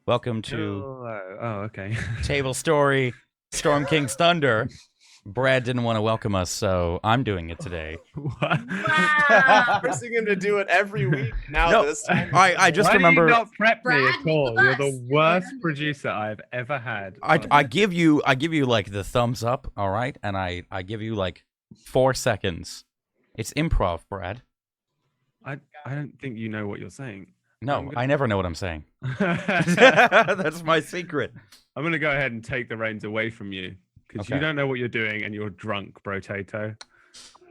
Welcome to Oh, okay. TableStory, Storm King's Thunder. Brad didn't want to welcome us, so I'm doing it today. What? Wow. Forcing him to do it every week. Now No, this time. I just Why remember do you not prep me Brad, at meet all? with You're us. the You're right worst under producer I've ever had. I give you like the thumbs up, all right, and I give you like 4 seconds. It's improv, Brad. I don't think you know what you're saying. No, I never know what I'm saying. I'm That's my secret. gonna go ahead and take the reins away from you because you Okay. don't know what you're doing and you're drunk, BradWOTO.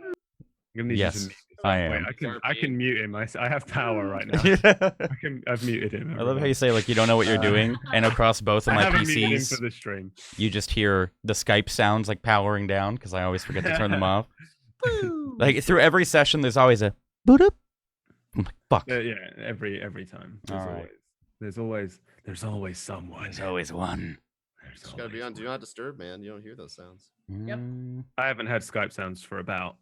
I'm gonna need Yes, you to mute this. I Wait, am. I can mute him. I have power right now. I've muted him. I love how you say like you don't know what you're doing, and across both of I my haven't muted him PCs, for the stream. you just hear the Skype sounds like powering down because I always forget to turn them off. Like through every session, there's always a boot up. I'm like, fuck. Yeah, every time. All right. There's always someone. There's always one. There's Just gotta be on Do Not Disturb, man. You don't hear those sounds. Yep. I haven't had Skype sounds for about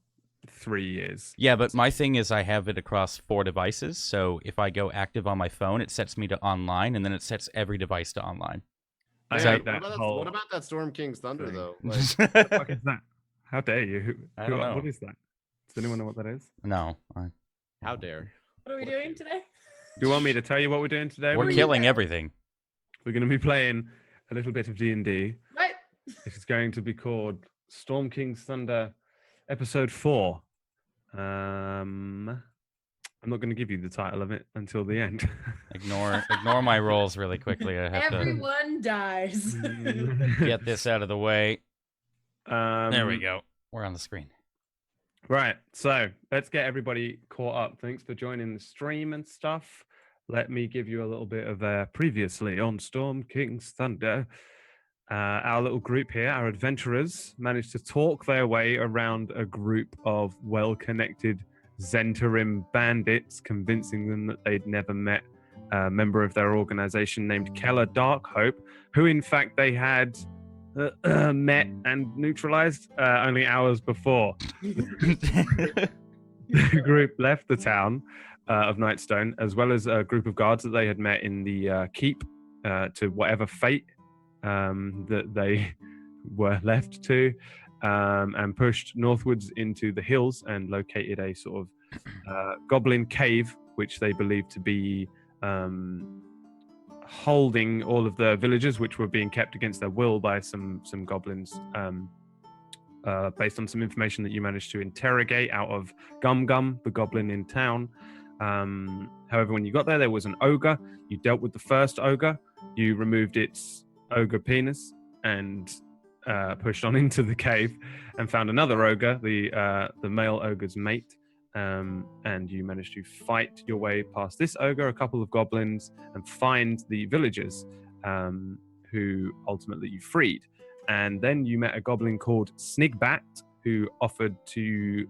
3 years. Yeah, but my thing is I have it across 4 devices, so if I go active on my phone, it sets me to online, and then it sets every device to online. I So- hate that whole. What about that Storm King's Thunder thing. though? What the fuck is that? How dare you? I don't know. What is that? Does anyone know what that is? No, How dare? What are we doing today? Do you want me to tell you what we're doing today? we're We're killing there. everything. We're going to be playing a little bit of D&D. What? It is going to be called Storm King's Thunder, Episode 4. I'm not going to give you the title of it until the end. Ignore my rolls really quickly. I have to Everyone dies. get this out of the way. There we Um, go. We're on the screen. Right, so let's get everybody caught up. Thanks for joining the stream and stuff. Let me give you a little bit of previously on Storm King's Thunder. Our little group here, our adventurers, managed to talk their way around a group of well-connected Zentarim bandits, convincing them that they'd never met a member of their organization named Keller Darkhope, who in fact they had met and neutralized only hours before. The group left the town of Nightstone, as well as a group of guards that they had met in the keep, to whatever fate that they were left to, and pushed northwards into the hills and located a sort of goblin cave, which they believed to be holding all of the villagers, which were being kept against their will by some goblins, based on some information that you managed to interrogate out of Gum Gum, the goblin in town. However, when you got there, there was an ogre. You dealt with the first ogre. You removed its ogre penis and pushed on into the cave and found another ogre, the male ogre's mate. And you managed to fight your way past this ogre, a couple of goblins, and find the villagers who ultimately you freed. And then you met a goblin called Snigbat, who offered to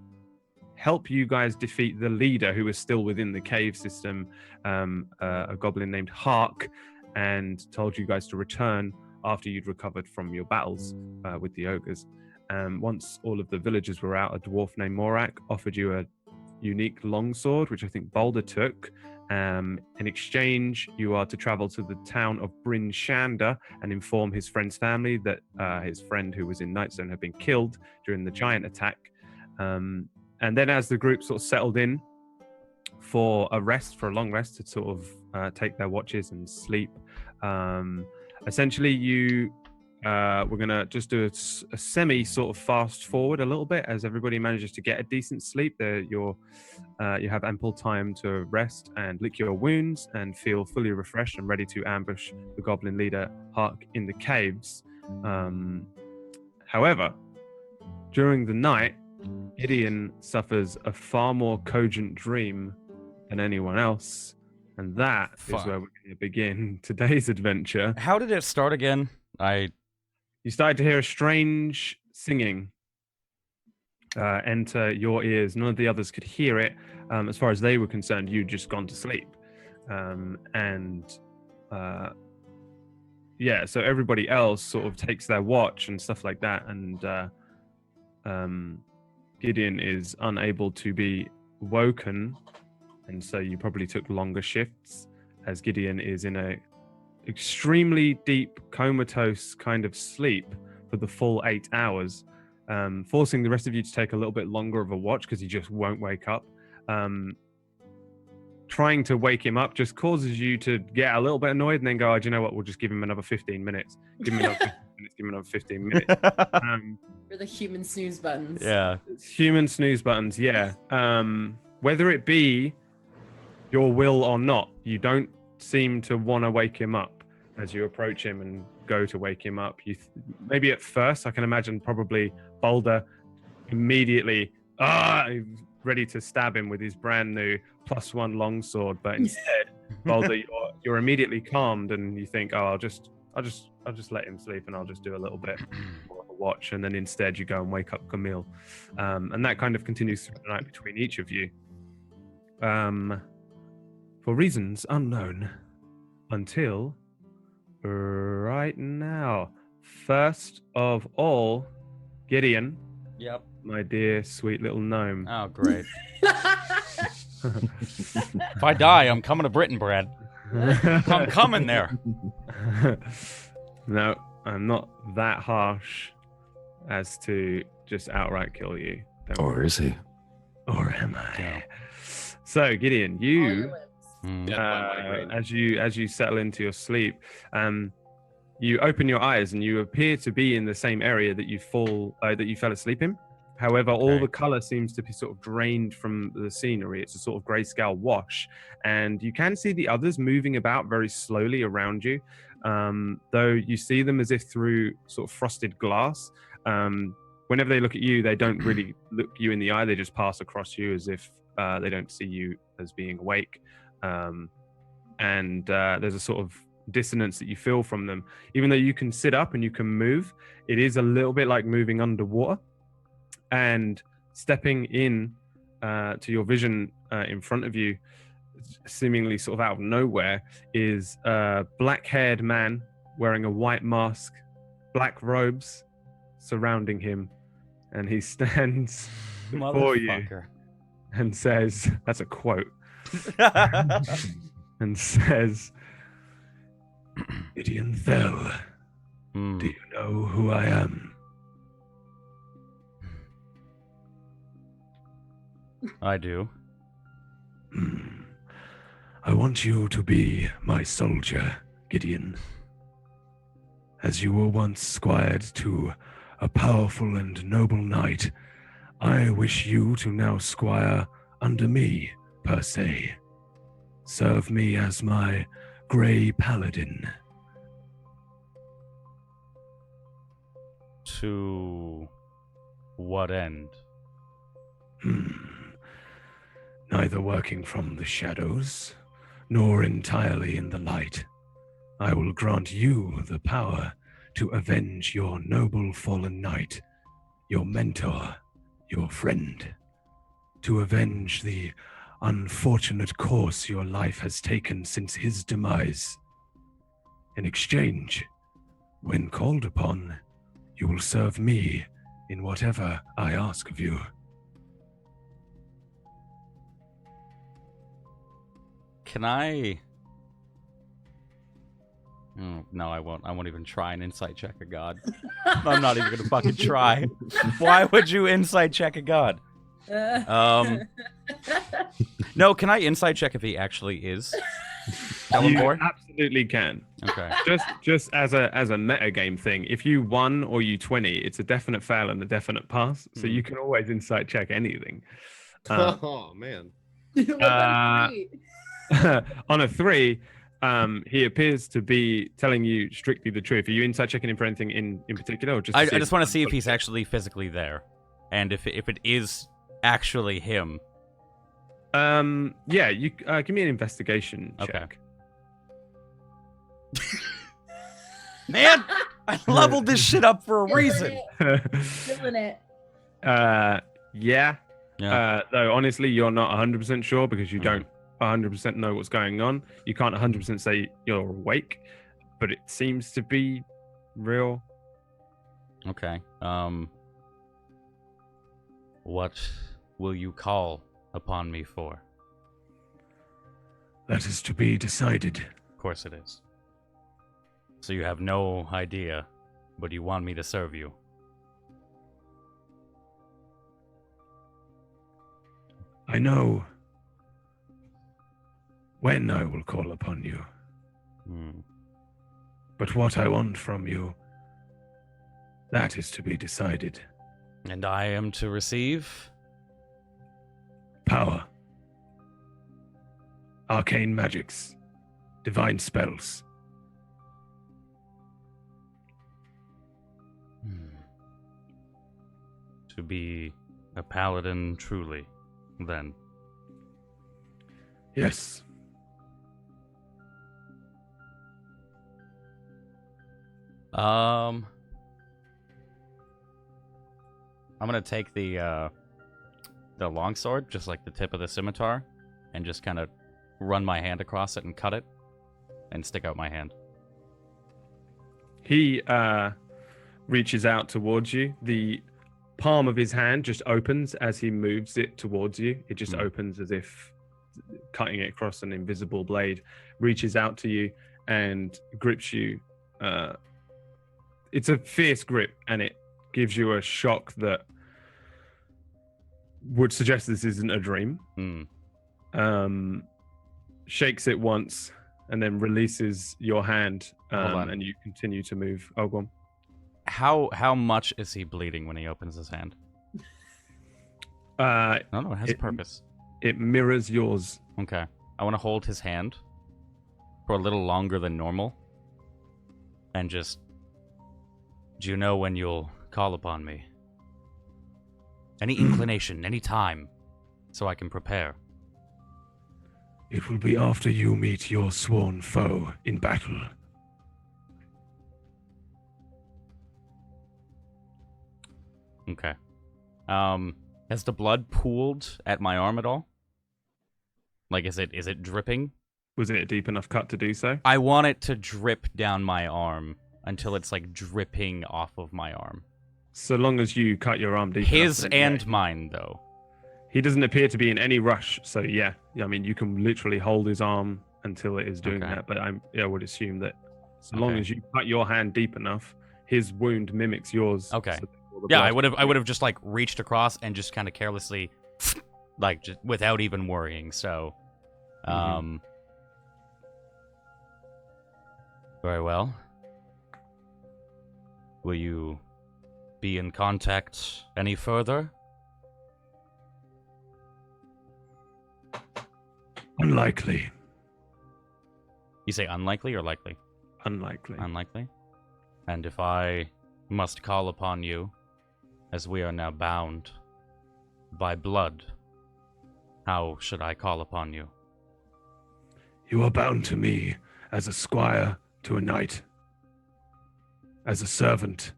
help you guys defeat the leader, who was still within the cave system, a goblin named Hark, and told you guys to return after you'd recovered from your battles with the ogres. Once all of the villagers were out, a dwarf named Morak offered you a unique longsword, which I think Boulder took. In exchange, you are to travel to the town of Bryn Shander and inform his friend's family that his friend who was in Nightstone had been killed during the giant attack. And then as the group sort of settled in for a long rest to sort of take their watches and sleep, essentially you we're going to just do a semi sort of fast forward a little bit as everybody manages to get a decent sleep. You have ample time to rest and lick your wounds and feel fully refreshed and ready to ambush the goblin leader Hark in the caves. However, during the night, Gideon suffers a far more cogent dream than anyone else, and that is where we're going to begin today's adventure. How did it start again? You started to hear a strange singing enter your ears. None of the others could hear it. As far as they were concerned, you'd just gone to sleep. So everybody else sort of takes their watch and stuff like that. And Gideon is unable to be woken. And so you probably took longer shifts, as Gideon is in a extremely deep comatose kind of sleep for the full 8 hours, forcing the rest of you to take a little bit longer of a watch because he just won't wake up. Trying to wake him up just causes you to get a little bit annoyed and then go, oh, do you know what? We'll just give him another 15 minutes. Give him another 15 minutes. Give him another 15 minutes. For the human snooze buttons. Yeah. Human snooze buttons, yeah. Whether it be your will or not, you don't seem to want to wake him up as you approach him and go to wake him up. Maybe at first, I can imagine probably Boulder immediately ready to stab him with his brand new +1 longsword, but instead, Boulder, you're immediately calmed and you think, oh, I'll just let him sleep and I'll just do a little bit more of a watch, and then instead you go and wake up Camille, and that kind of continues through the night between each of you, for reasons unknown until right now. First of all, Gideon. Yep. My dear sweet little gnome. Oh, great. If I die, I'm coming to Britain, Brad. I'm coming there. No, I'm not that harsh as to just outright kill you. Or is he? Or am I? Yeah. So, Gideon, All your you, limbs. Yeah. as you settle into your sleep, you open your eyes and you appear to be in the same area that you fell asleep in. However, all Okay. the color seems to be sort of drained from the scenery. It's a sort of grayscale wash, and you can see the others moving about very slowly around you, though you see them as if through sort of frosted glass. Whenever they look at you, they don't really look you in the eye. They just pass across you as if they don't see you as being awake. And there's a sort of dissonance that you feel from them. Even though you can sit up and you can move, it is a little bit like moving underwater. And stepping in to your vision in front of you, seemingly sort of out of nowhere, is a black-haired man wearing a white mask, black robes surrounding him, and he stands before you Motherfucker. and says, that's a quote, and says, Gideon fell. Hmm. Do you know who I am? I do. I want you to be my soldier, Gideon. As you were once squired to a powerful and noble knight, I wish you to now squire under me, per se. Serve me as my grey paladin. To what end? Neither working from the shadows, nor entirely in the light. I will grant you the power to avenge your noble fallen knight, your mentor, your friend, to avenge the unfortunate course your life has taken since his demise. In exchange, when called upon, you will serve me in whatever I ask of you. Can I? No, I won't. I won't even try and insight check a god. I'm not even gonna fucking try. Why would you insight check a god? No, can I insight check if he actually is? You Celeborn? absolutely can. Okay. Just as a meta game thing, if you 1 or you 20, it's a definite fail and a definite pass. So you can always insight check anything. Oh man. What about three? On a 3, he appears to be telling you strictly the truth. Are you insight checking him for anything in particular, or just? I just want to see if he's actually physically there, and if it is actually him. Yeah. You give me an investigation Okay. check. Man, I leveled this shit up for a reason. Killing it. Yeah. Yeah. Though honestly, you're not 100% sure because you don't 100% know what's going on. You can't 100% say you're awake, but it seems to be real. Okay. What will you call upon me for? That is to be decided. Of course it is. So you have no idea, but you want me to serve you. I know when I will call upon you, but what I want from you, that is to be decided. And I am to receive? Power. Arcane magics. Divine spells. To be a paladin truly, then. Yes. I'm gonna take the longsword, just like the tip of the scimitar, and just kind of run my hand across it and cut it, and stick out my hand. He reaches out towards you. The palm of his hand just opens as he moves it towards you. It just opens as if cutting it across an invisible blade. Reaches out to you and grips you. It's a fierce grip, and it gives you a shock that would suggest this isn't a dream. Shakes it once and then releases your hand, and you continue to move. Oh, go on. How much is he bleeding when he opens his hand? No, it has a purpose. It mirrors yours. Okay. I want to hold his hand for a little longer than normal, and just, do you know when you'll call upon me? Any inclination, any time, so I can prepare. It will be after you meet your sworn foe in battle. Okay. Has the blood pooled at my arm at all? Like, is it dripping? Was it a deep enough cut to do so? I want it to drip down my arm until it's like dripping off of my arm. So long as you cut your arm deep His enough, and mine, though. He doesn't appear to be in any rush, so yeah. I mean, you can literally hold his arm until it is doing that, but I would assume that so long as you cut your hand deep enough, his wound mimics yours. Okay. So yeah, I would have just like reached across and just kind of carelessly, like, just without even worrying. So, very well. Will you be in contact any further? Unlikely. You say unlikely or likely? Unlikely. Unlikely. And if I must call upon you, as we are now bound by blood, how should I call upon you? You are bound to me as a squire to a knight, as a servant.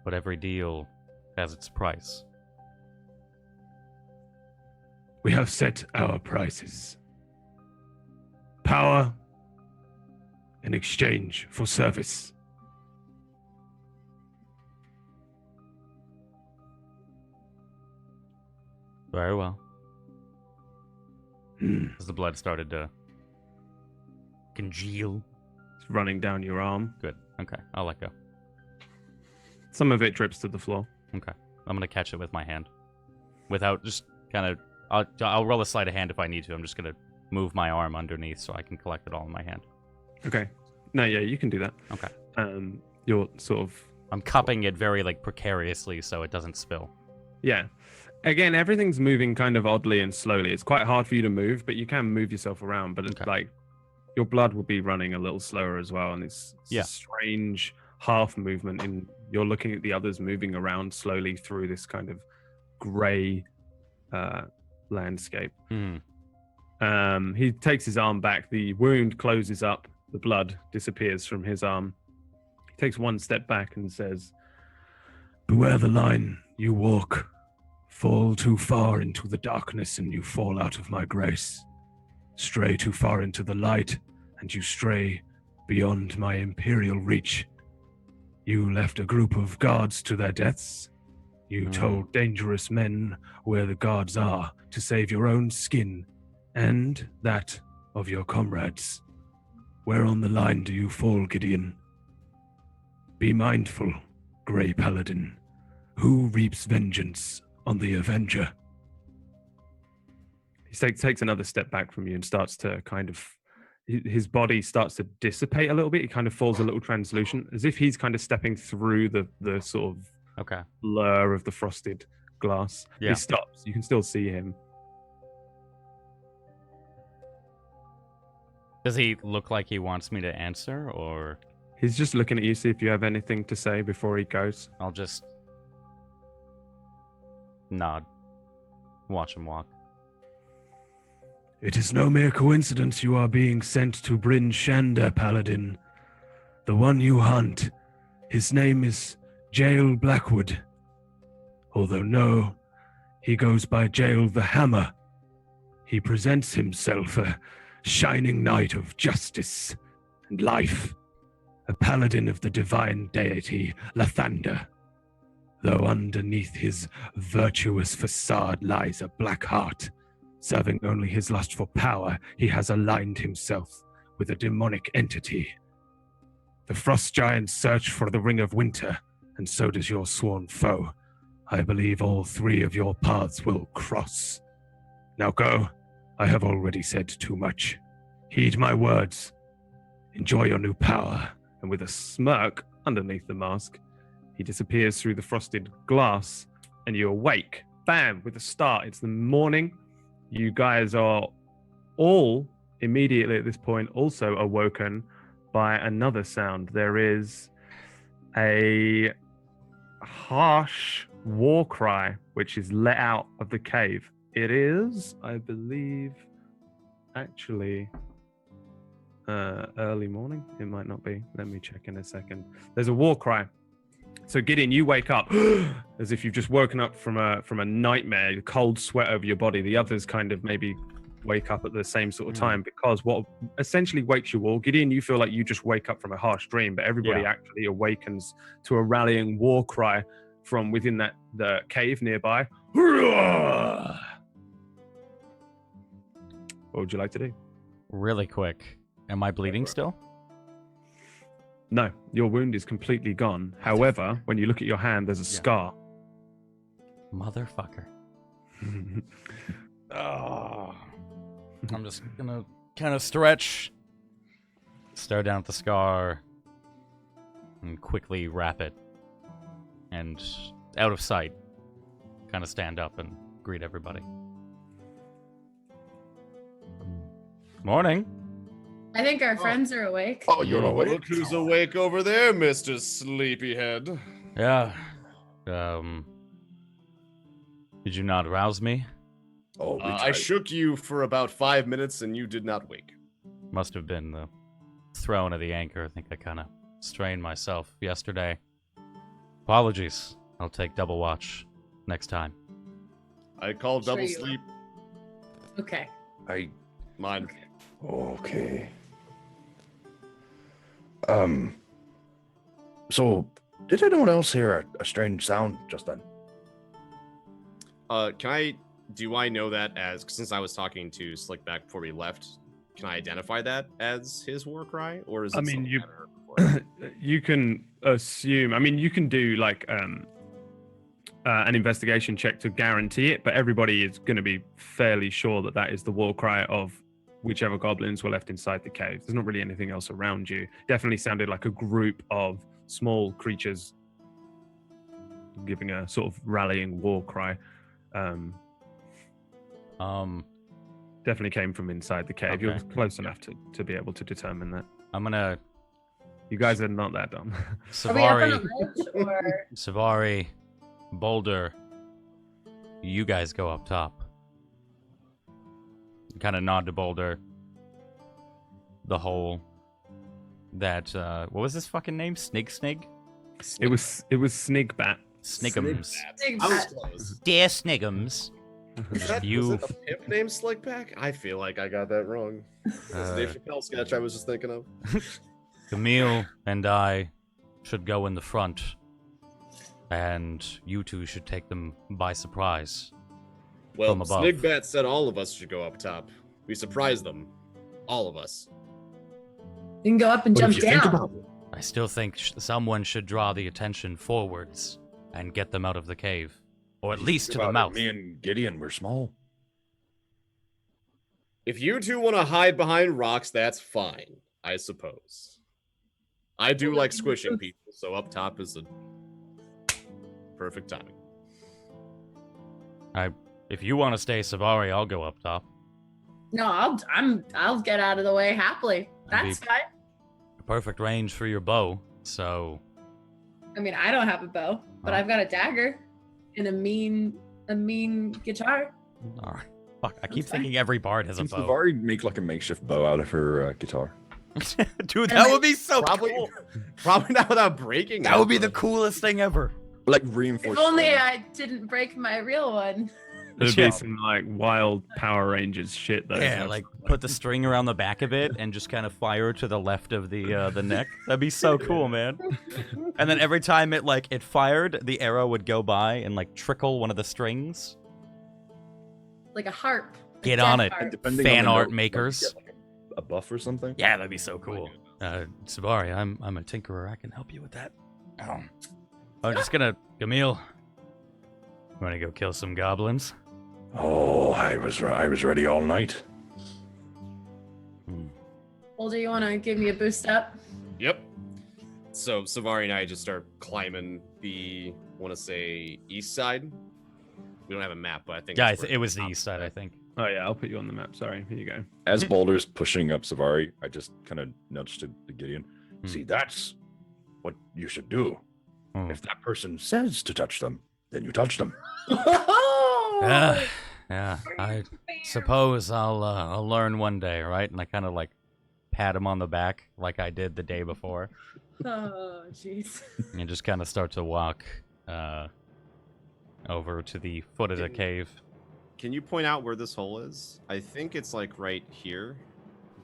But every deal has its price. We have set our prices. Power in exchange for service. Very well. As the blood started to congeal. It's running down your arm. Good. Okay, I'll let go. Some of it drips to the floor. Okay. I'm going to catch it with my hand. Without just kind of... I'll roll a sleight of hand if I need to. I'm just going to move my arm underneath so I can collect it all in my hand. Okay. No, yeah, you can do that. Okay. You're sort of... I'm cupping it very, like, precariously so it doesn't spill. Yeah. Again, everything's moving kind of oddly and slowly. It's quite hard for you to move, but you can move yourself around. But it's like your blood will be running a little slower as well. And it's a strange half movement. And you're looking at the others moving around slowly through this kind of gray landscape. He takes his arm back. The wound closes up. The blood disappears from his arm. He takes one step back and says, "Beware the line you walk. Fall too far into the darkness and you fall out of my grace. Stray too far into the light and you stray beyond my imperial reach. You left a group of guards to their deaths. You told dangerous men where the guards are to save your own skin, and that of your comrades. Where on the line do you fall, Gideon? Be mindful, Grey Paladin. Who reaps vengeance on the Avenger? He takes another step back from you and starts to kind of, his body starts to dissipate a little bit. He kind of falls a little translucent, as if he's kind of stepping through the sort of Okay. blur of the frosted glass. Yeah. He stops. You can still see him. Does he look like he wants me to answer, or He's just looking at you, see if you have anything to say before he goes. I'll just nod, watch him walk? It is no mere coincidence you are being sent to Bryn Shander, Paladin. The one you hunt. His name is Jael Blackwood. Although no, he goes by Jael the Hammer. He presents himself a shining knight of justice and life, a paladin of the divine deity Lathander. Though underneath his virtuous facade lies a black heart, serving only his lust for power, he has aligned himself with a demonic entity. The frost giants search for the Ring of Winter, and so does your sworn foe. I believe all three of your paths will cross. Now go. I have already said too much. Heed my words. Enjoy your new power. And with a smirk underneath the mask, he disappears through the frosted glass, and you awake. Bam! With a start. It's the morning. You guys are all immediately at this point also awoken by another sound. There is a harsh war cry which is let out of the cave. It is, I believe, actually early morning. It might not be. Let me check in a second. There's a war cry. So Gideon, you wake up as if you've just woken up from a nightmare, cold sweat over your body. The others kind of maybe wake up at the same sort of time, because what essentially wakes you all, Gideon, you feel like you just wake up from a harsh dream, but everybody actually awakens to a rallying war cry from within the cave nearby. What would you like to do? Really quick. Am I bleeding still? No, your wound is completely gone. However, when you look at your hand, there's a scar. Motherfucker. Oh. I'm just gonna kind of stretch, stare down at the scar, and quickly wrap it. And out of sight, kind of stand up and greet everybody. Morning. I think our friends are awake. Oh, you're awake. Look who's awake over there, Mr. Sleepyhead. Yeah. Did you not rouse me? Oh, we I tried. shook you for about 5 minutes and you did not wake. Must have been the throwing of the anchor. I think I kind of strained myself yesterday. Apologies. I'll take double watch next time. I call Sure double you will. sleep Okay. mine. Okay. So, did anyone else hear a strange sound just then? Do I know that as, since I was talking to Slickback before we left, can I identify that as his war cry? Or is it I mean, something you- I haven't heard before? You can assume. I mean, you can do like an investigation check to guarantee it, but everybody is going to be fairly sure that that is the war cry of whichever goblins were left inside the cave. There's not really anything else around you. Definitely sounded like a group of small creatures giving a sort of rallying war cry. Definitely came from inside the cave. You're Okay. close enough to be able to determine that. I'm gonna You guys are not that dumb. Are we up on a Savari, ledge or? Savari, Boulder. You guys go up top. Kind of nod to Boulder. The hole. That what was his fucking name? Snig? It was Snigbat. Sniggums. Big I was bat. close. Dear Sniggums. Was that You- a pimp named Slickback? I feel like I got that wrong. It's a Dave Chappelle sketch I was just thinking of. Camille and I should go in the front, and you two should take them by surprise. Well, From above. Snigbat said all of us should go up top. We surprised them. All of us. You can go up and But jump if you think down. about it, I still think someone should draw the attention forwards and get them out of the cave. Or at if you least think to the about it, mouth. Me and Gideon were small. If you two want to hide behind rocks, that's fine, I suppose. I do like squishing people, so up top is a perfect timing. If you want to stay Savari, I'll go up top. No, I'll get out of the way happily. That'd That's be- fine. Perfect range for your bow, so... I mean, I don't have a bow, but Oh. I've got a dagger and a mean guitar. Alright. Fuck, I keep That's fine. thinking every bard has a Can bow. Savari make like a makeshift bow out of her guitar? Dude, that would be so Probably, cool. probably not without breaking. That it, would be the but- coolest thing ever. Like If reinforced. only stone. I didn't break my real one. There'd Yeah. be some like wild Power Rangers shit though. Yeah, like put the string around the back of it and just kind of fire to the left of the neck. That'd be so cool, man. And then every time it fired, the arrow would go by and like trickle one of the strings. Like a harp. a Get death on it. harp. Depending Fan on the art note, makers. Like, get, like, a buff or something. Yeah, that'd be so cool. Sabari, I'm a tinkerer. I can help you with that. Oh. I'm just gonna, Camille. Want to go kill some goblins? Oh, I was ready all night. Boulder, you want to give me a boost up? Yep. So Savari and I just start climbing the, want to say, east side. We don't have a map, but I think Yeah, that's where it was the top east side, I think. Oh yeah, I'll put you on the map. Sorry, here you go. As Boulder's pushing up Savari, I just kind of nudged to Gideon. See, that's what you should do. Hmm. If that person says to touch them, then you touch them. Yeah, I suppose I'll learn one day, right? And I kind of like pat him on the back like I did the day before, Oh, jeez. and just kind of start to walk over to the foot of the cave. Can you point out where this hole is? I think it's like right here,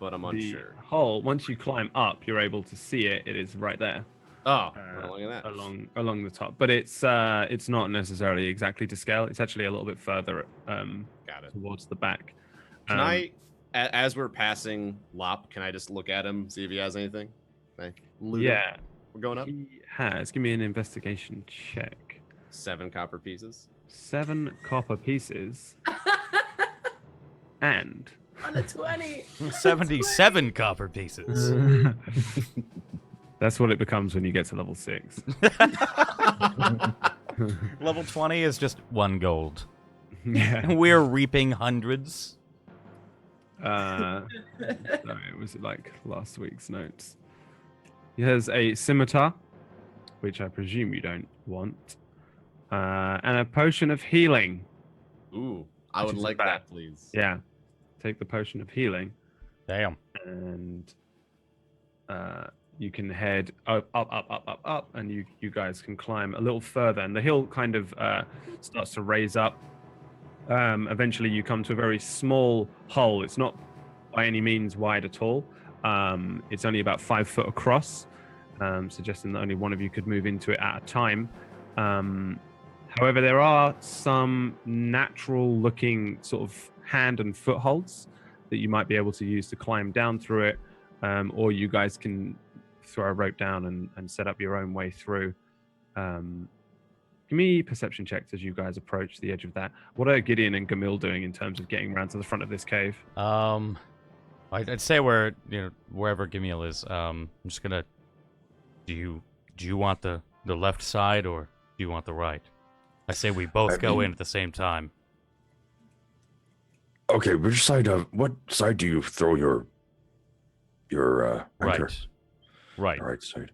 but I'm The unsure. hole, once you climb up, you're able to see it. It is right there. Oh, well, look at that. along the top, but it's not necessarily exactly to scale. It's actually a little bit further Got it. towards the back. Can I, as we're passing Lop, can I just look at him, see if he has anything? Can I loot him? Yeah, We're going up. he has. Give me an investigation check. 7 copper pieces. 7 copper pieces and On a 20. 77 copper pieces. that's what it becomes when you get to level 6. Level 20 is just 1 gold. Yeah. We're reaping hundreds. Sorry, it was like last week's notes. He has a scimitar, which I presume you don't want, and a potion of healing. Ooh, I Which would is like bad. that, please. Yeah, take the potion of healing, Damn. and you can head up, and you guys can climb a little further, and the hill kind of starts to raise up. Eventually, you come to a very small hole. It's not by any means wide at all. It's only about 5 foot across, suggesting that only one of you could move into it at a time. However, there are some natural-looking sort of hand and footholds that you might be able to use to climb down through it, or you guys can throw a rope down and set up your own way through. Give me perception checks as you guys approach the edge of that. What are Gideon and Gamil doing in terms of getting around to the front of this cave? I'd say wherever Gamil is. I'm just gonna. Do you want the left side or do you want the right? I say we both go in at the same time. Okay, what side do you throw your anchor? Right. Right side.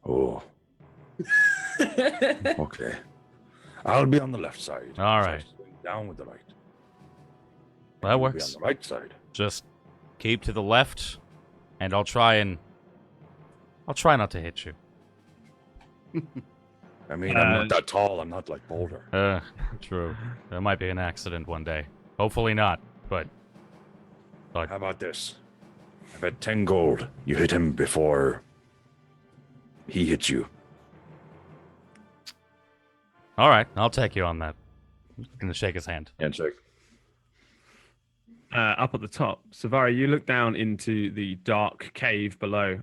Oh, okay. I'll be on the left side. All So right. swing down with the light. That You'll be works. on the right side. Just keep to the left, and I'll try not to hit you. I mean, I'm not that tall. I'm not like Boulder. True. There might be an accident one day. Hopefully not, but How about this? I bet 10 gold. You hit him before he hits you. all right, I'll take you on that. I'm gonna shake his hand. Handshake. up at the top. Savari, you look down into the dark cave below.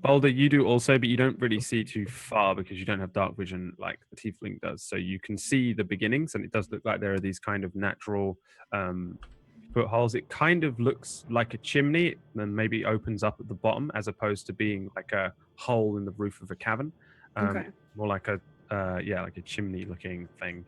Boulder, you do also, but you don't really see too far because you don't have dark vision like the tiefling does. So you can see the beginnings, and it does look like there are these kind of natural footholes. It kind of looks like a chimney, and maybe opens up at the bottom, as opposed to being like a hole in the roof of a cavern. Okay. More like a like a chimney-looking thing.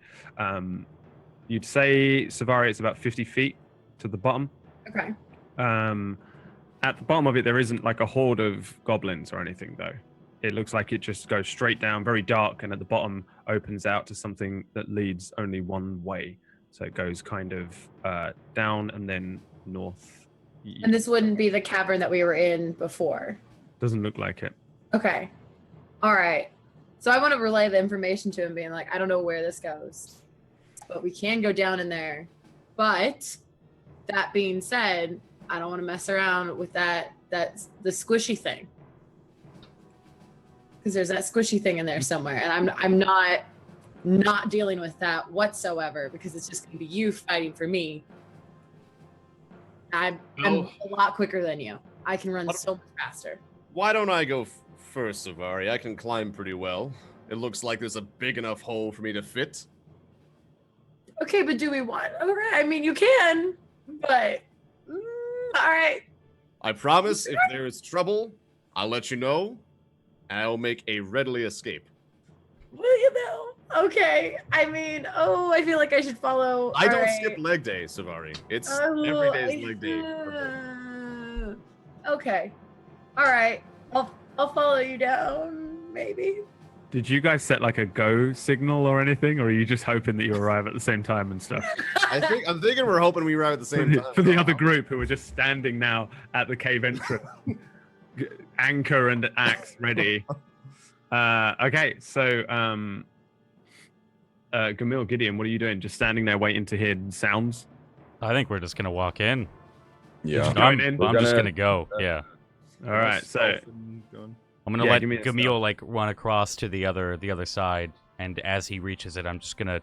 You'd say, Savari, it's about 50 feet to the bottom. Okay. At the bottom of it, there isn't like a horde of goblins or anything, though. It looks like it just goes straight down, very dark, and at the bottom opens out to something that leads only one way. So it goes kind of down and then north. And this wouldn't be the cavern that we were in before. Doesn't look like it. Okay. All right. So I want to relay the information to him, being like, I don't know where this goes, but we can go down in there. But that being said, I don't want to mess around with that's the squishy thing, because there's that squishy thing in there somewhere, and I'm not dealing with that whatsoever, because it's just going to be you fighting for me. I'm a lot quicker than you. I can run so much faster. Why don't I go first, Savari? I can climb pretty well. It looks like there's a big enough hole for me to fit. Okay, but do we want? All right, I mean, you can, but all right. I promise if there is trouble, I'll let you know, and I'll make a readily escape. Will you know? Okay. I mean, I feel like I should follow. I don't All skip right. leg day, Savari. It's Oh, every day's leg day. Okay. All right. I'll follow you down, maybe. Did you guys set like a go signal or anything, or are you just hoping that you arrive at the same time and stuff? I'm thinking we're hoping we arrive at the same time. For the other group who are just standing now at the cave entrance, anchor and axe ready. Okay, so Gamil, Gideon, what are you doing? Just standing there waiting to hear sounds? I think we're just gonna walk in. Yeah. Just I'm, going in? I'm just We're gonna go. Yeah. All right, so I'm gonna Yeah, let give me a Gamil like run across to the other side, and as he reaches it, I'm just gonna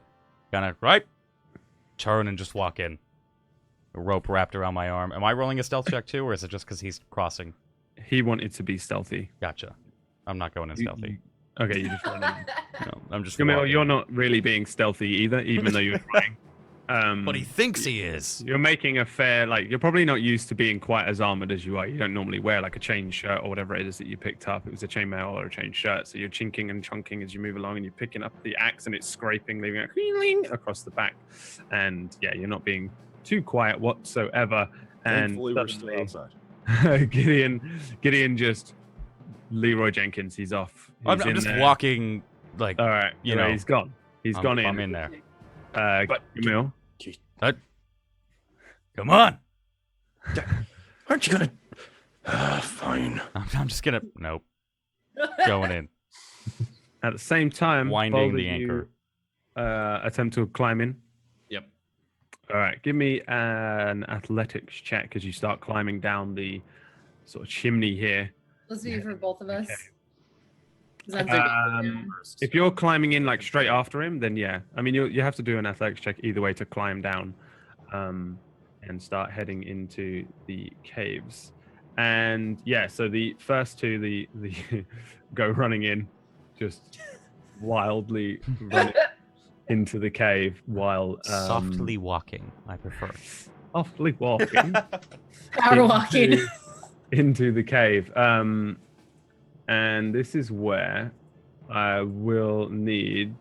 turn and just walk in. A rope wrapped around my arm. Am I rolling a stealth check too, or is it just because he's crossing? he wanted to be stealthy. Gotcha. I'm not going in stealthy. Okay, you just run in. No, I'm just. Gamil, walking. you're not really being stealthy either, even though you're trying. But he thinks he is. You're making a fair, you're probably not used to being quite as armored as you are. You don't normally wear like a chain shirt or whatever it is that you picked up. It was a chainmail or a chain shirt. So you're chinking and chunking as you move along, and you're picking up the axe and it's scraping, leaving a across the back. And yeah, you're not being too quiet whatsoever. And Thankfully, we're still outside. Gideon just Leroy Jenkins. He's off. I'm in just there. walking like. All right, you know, he's gone. He's gone in. I'm in there. Gamil. Come on. Aren't you gonna? Fine. I'm just gonna. Nope. Going in. At the same time, Winding Boulder, the anchor. you, attempt to climb in. Yep. All right, give me an athletics check as you start climbing down the sort of chimney here. Let's do it for both of us. Okay. 'Cause I'm forgetting. If you're climbing in like straight after him, then yeah. I mean, you have to do an athletics check either way to climb down, and start heading into the caves. And yeah, so the first two, the go running in, just wildly running into the cave while Softly walking, I prefer. softly walking Power walking. into the cave. And this is where I will need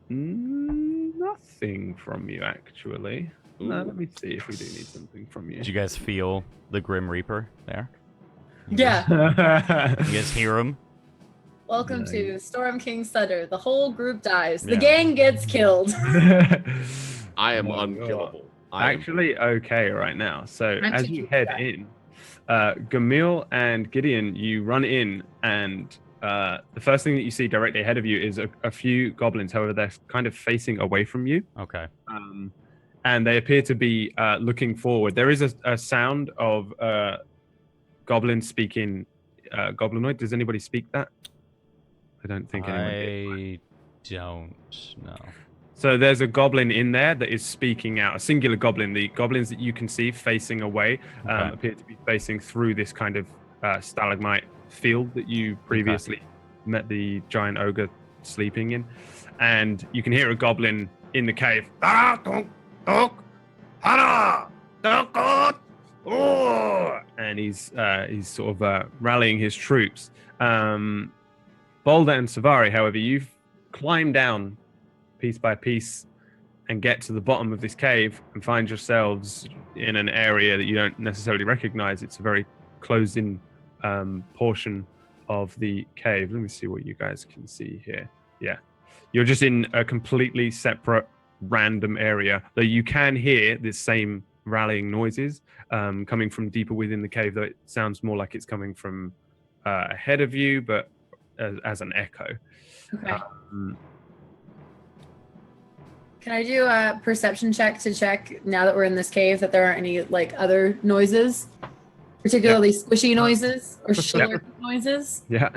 nothing from you, actually. No, let me see if we do need something from you. Did you guys feel the Grim Reaper there? Yeah. You guys hear him? Welcome to Storm King's Thunder. The whole group dies. The Yeah. gang gets killed. I am Oh my unkillable. I am- Actually, okay right now. So I'm as you taking head that. in, Gamil and Gideon, you run in, and the first thing that you see directly ahead of you is a few goblins. However, they're kind of facing away from you. Okay. And they appear to be looking forward. There is a sound of goblins speaking goblinoid. Does anybody speak that? I don't think anyone did. I don't know. So there's a goblin in there that is speaking out, a singular goblin. The goblins that you can see facing away appear to be facing through this kind of stalagmite field that you previously met the giant ogre sleeping in. And you can hear a goblin in the cave. And he's sort of rallying his troops. Boulder and Savari, however, you've climbed down piece by piece and get to the bottom of this cave and find yourselves in an area that you don't necessarily recognize. It's a very closed-in portion of the cave. Let me see what you guys can see here. Yeah, you're just in a completely separate, random area, though you can hear the same rallying noises coming from deeper within the cave, though it sounds more like it's coming from ahead of you, but as an echo. Okay. Can I do a perception check to check, now that we're in this cave, that there aren't any like other noises, particularly squishy noises or slurpy noises? Yeah.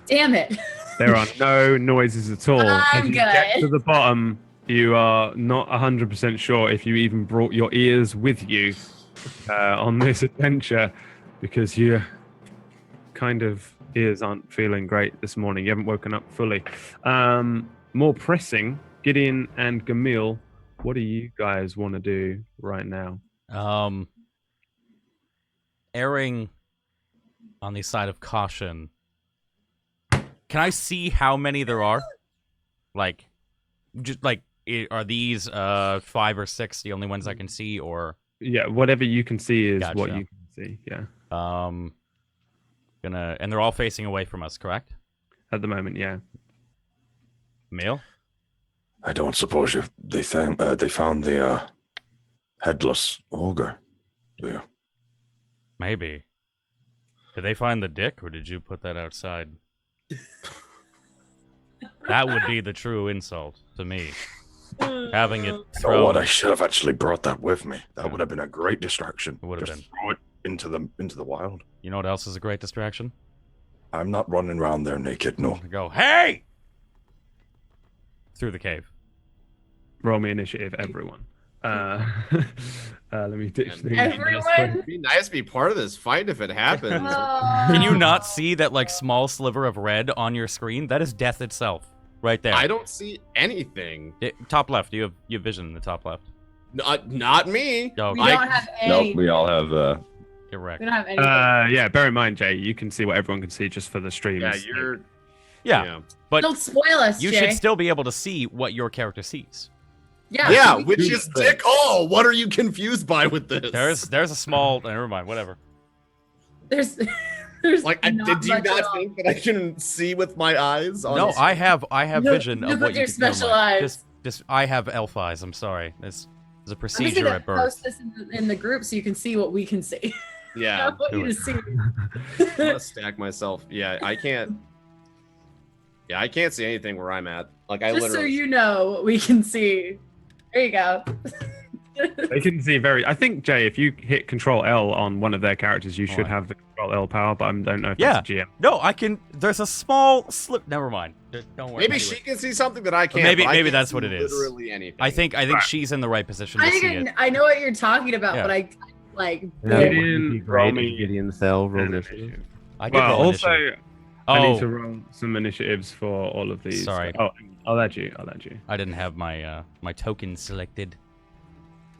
Damn it. There are no noises at all. I'm As you good. get to the bottom, you are not 100% sure if you even brought your ears with you on this adventure, because your kind of ears aren't feeling great this morning. You haven't woken up fully. More pressing, Gideon and Gamil, what do you guys want to do right now? Erring on the side of caution. Can I see how many there are? Like, just like, are these 5 or 6 the only ones I can see, or? Yeah, whatever you can see is what Gotcha. you can see. Yeah. And they're all facing away from us, correct? At the moment, yeah. Male? I don't suppose they found the headless ogre, do you? Maybe. Did they find the dick, or did you put that outside? That would be the true insult to me. Having it You know thrown. what? I should have actually brought that with me. That would have been a great distraction. It would have Just been. throw it into the wild. You know what else is a great distraction? I'm not running around there naked. No. Go, hey! Through the cave. Roll me initiative, everyone. Let me ditch the Everyone? It'd be nice to be part of this fight if it happens. Can you not see that like small sliver of red on your screen? That is death itself, right there. I don't see anything. Top left. You have vision in the top left. Not me. Oh, We don't have any. Nope, we all have correct. We don't have anything. yeah, bear in mind, Jay, you can see what everyone can see just for the streams. Yeah, you're. Yeah, but Don't spoil us, you Jay. should still be able to see what your character sees. Yeah, we which can- is dick all. What are you confused by with this? There's a small. Never mind. Whatever. There's like, not did you much at not all. think that I can see with my eyes? On No, this? I have vision look of with what your you can, never special mind. eyes. Just I have elf eyes. I'm sorry. This is a I'm just procedure gonna at birth. post this in the group so you can see what we can see. Yeah, I want do you to it. see. I'm gonna stack myself. Yeah, I can't. Yeah, I can't see anything where I'm at. Like I Just so literally. you know what we can see. There you go. They can see very. I think, Jay, if you hit Control L on one of their characters, you should on. have the Control L power, but I don't know if Yeah. that's a GM. No, I can. There's a small slip. Never mind. Don't worry. Maybe Anyway. she can see something that I can't. Maybe- but I maybe can't that's see what it is. Literally anything. I think she's in the right position to I see think it. I know what you're talking about, Yeah. but I like. Gideon, roll me Gideon Cell, roll an initiative. initiative. I did Well, roll also, initiative. I need Oh, to roll some initiatives for all of these. Sorry. Oh, I'll add you. I didn't have my my token selected.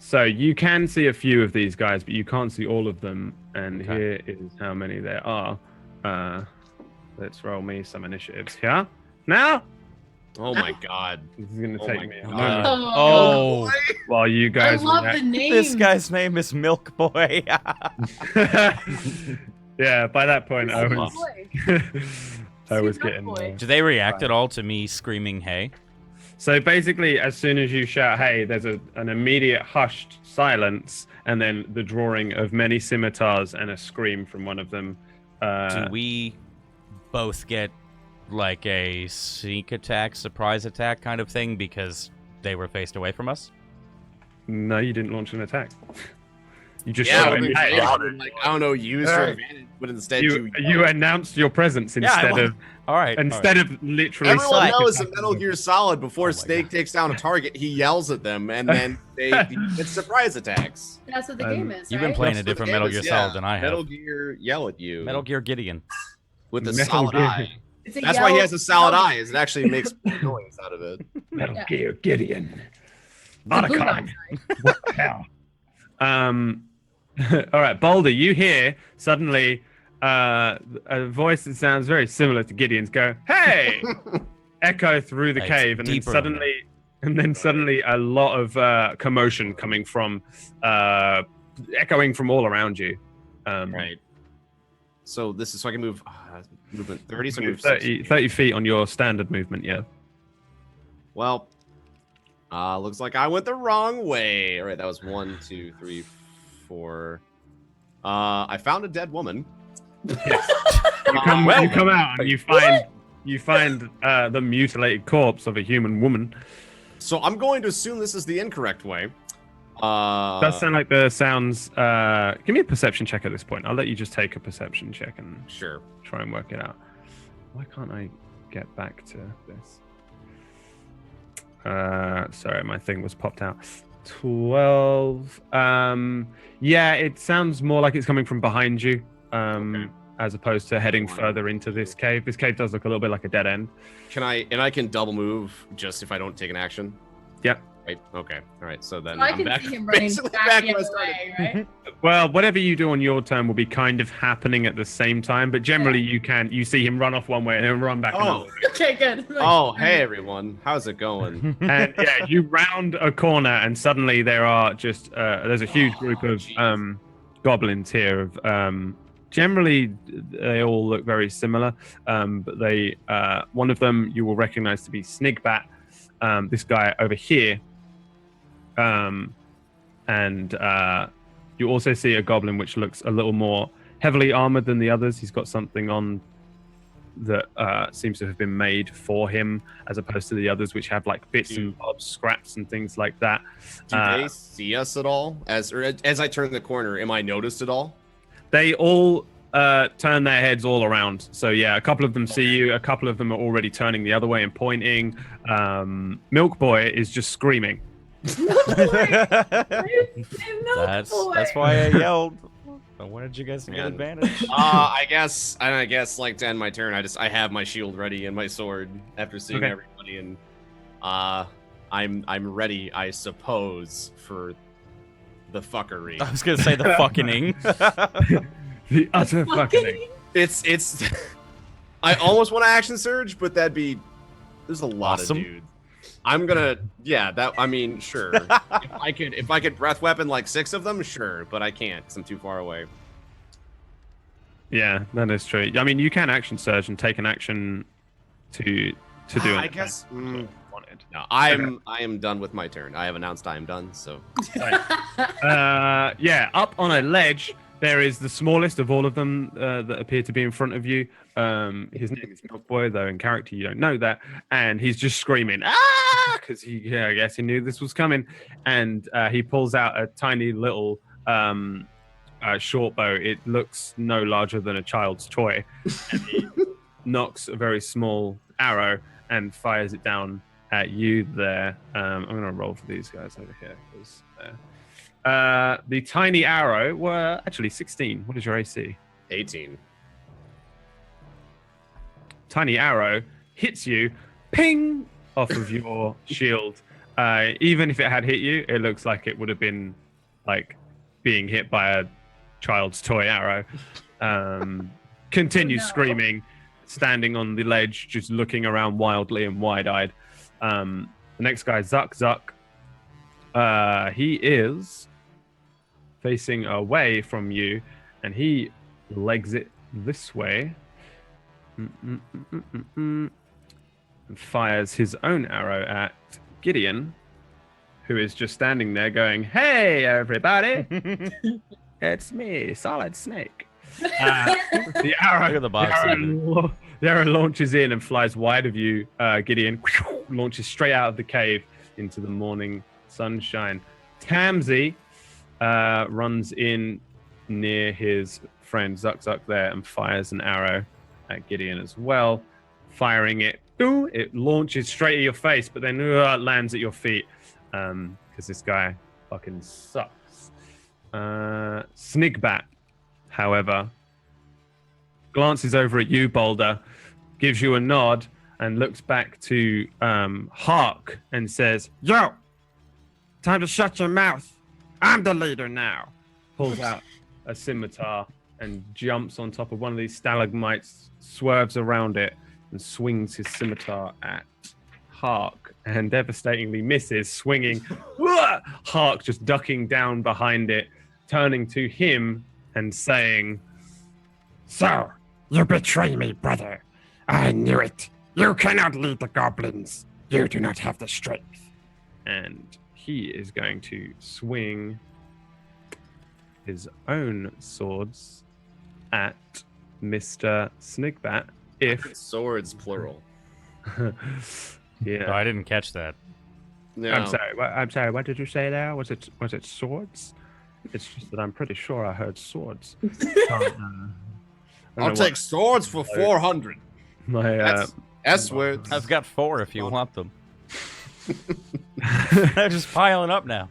So you can see a few of these guys, but you can't see all of them. And Okay. here is how many there are. Let's roll me some initiatives here. Now, Oh my god. this is going to Oh take my me a God. moment Oh, while you I guys love react. the name. this guy's name is Milk Boy. Yeah, by that point, I Super was, boy. I was Super getting. boy. Do they react at all to me screaming "Hey"? So basically, as soon as you shout, hey, there's an immediate hushed silence, and then the drawing of many scimitars and a scream from one of them. Do we both get like a sneak attack, surprise attack kind of thing because they were faced away from us? No, you didn't launch an attack. You just Yeah, show what him, they "Hey, say, like, I don't know, use your advantage, but instead you announced your presence instead of All right. literally. Everyone Snake knows in attacking Metal them. Gear Solid, before Oh my Snake God. takes down a target, he yells at them, and then he gets surprise attacks. That's what the game is, You've right? been playing a That's what the different game Metal is, Gear yeah. Solid than I have. Metal Gear yell at you. Metal Gear Gideon. with a Metal solid Gear. eye. It's a That's why he yellow- has a solid yellow- eye. Is it actually makes noise out of it. Metal Yeah. Gear Gideon. It's a blue Otacon. eye. What the hell? All right, Boulder, you hear suddenly a voice that sounds very similar to Gideon's go, "Hey!" echo through the It's cave, and then deeper than suddenly a lot of commotion coming from echoing from all around you. Right. So this is so I can move movement 30, so I can move 30 feet on your standard movement, yeah. Well, looks like I went the wrong way. All right, that was 1, 2, 3, 4. I found a dead woman. Yes. You come out and you find the mutilated corpse of a human woman. So I'm going to assume this is the incorrect way. Does sound like the sounds. Give me a perception check at this point. I'll let you just take a perception check and Sure. try and work it out. Why can't I get back to this? Sorry, my thing was popped out. 12. Yeah, it sounds more like it's coming from behind you, as opposed to heading further into this cave. This cave does look a little bit like a dead end. I can double move just if I don't take an action? Yep. Right. Okay. All right. So then So I I'm can back. see him running basically back back the where I other started. way, right? Well, whatever you do on your turn will be kind of happening at the same time, but generally you see him run off one way and then run back another way. Okay, good. Oh, hey everyone. How's it going? And yeah, you round a corner and suddenly there are just there's a huge group of jeez. goblins here. Generally, they all look very similar, but they one of them you will recognize to be Snigbat, this guy over here, and you also see a goblin which looks a little more heavily armored than the others. He's got something on that seems to have been made for him, as opposed to the others, which have like bits and bobs, scraps, and things like that. Do they see us at all? As I turn the corner, am I noticed at all? They all turn their heads all around. So yeah, a couple of them see you. A couple of them are already turning the other way and pointing. Milk Boy is just screaming. That's why I yelled. I wanted you guys to get Man. advantage. I guess like to end my turn, I have my shield ready and my sword after seeing Okay. everybody, and I'm ready, I suppose, for the fuckery. I was gonna say the fucking. The utter fucking. It's I almost want to action surge, but there's a lot Awesome. of dudes. I'm gonna sure. if I could breath weapon like 6 of them, sure, but I can't because I'm too far away. Yeah, that is true. I mean, you can action surge and take an action to do it. I guess no, I am done with my turn. I have announced I am done, so Yeah, up on a ledge, there is the smallest of all of them that appear to be in front of you. His name is Milk Boy, though in character you don't know that, and he's just screaming "Ah!" because I guess he knew this was coming, and he pulls out a tiny little short bow. It looks no larger than a child's toy, and he knocks a very small arrow and fires it down at you there. I'm gonna roll for these guys over here. 'Cause, the tiny arrow were actually 16. What is your AC? 18. Tiny arrow hits you, ping, off of your shield. Even if it had hit you, it looks like it would have been like being hit by a child's toy arrow. Continues screaming, standing on the ledge, just looking around wildly and wide-eyed. The next guy, Zuck. He is facing away from you, and he legs it this way. And fires his own arrow at Gideon, who is just standing there going, "Hey, everybody! It's me, Solid Snake." The arrow, Look at the box. the arrow launches in and flies wide of you. Gideon launches straight out of the cave into the morning sunshine. Tamsy, runs in near his friend Zuck Zuck there and fires an arrow at Gideon as well. Firing it, it launches straight at your face, but then lands at your feet because this guy fucking sucks. Snigbat, however, glances over at you, Boulder, gives you a nod, and looks back to Hark and says, "Yo, time to shut your mouth. I'm the leader now." Pulls out a scimitar and jumps on top of one of these stalagmites, swerves around it, and swings his scimitar at Hark, and devastatingly misses, swinging. Hark just ducking down behind it, turning to him and saying, "So, you betray me, brother. I knew it. You cannot lead the goblins. You do not have the strength." And he is going to swing his own swords at Mr. Snigbat. If Swords, plural. yeah, No, I didn't catch that. No. I'm sorry. What did you say there? Was it swords? It's just that I'm pretty sure I heard swords. I'll take swords for 400. My S words. I've got 4 if you want them. They're just piling up now.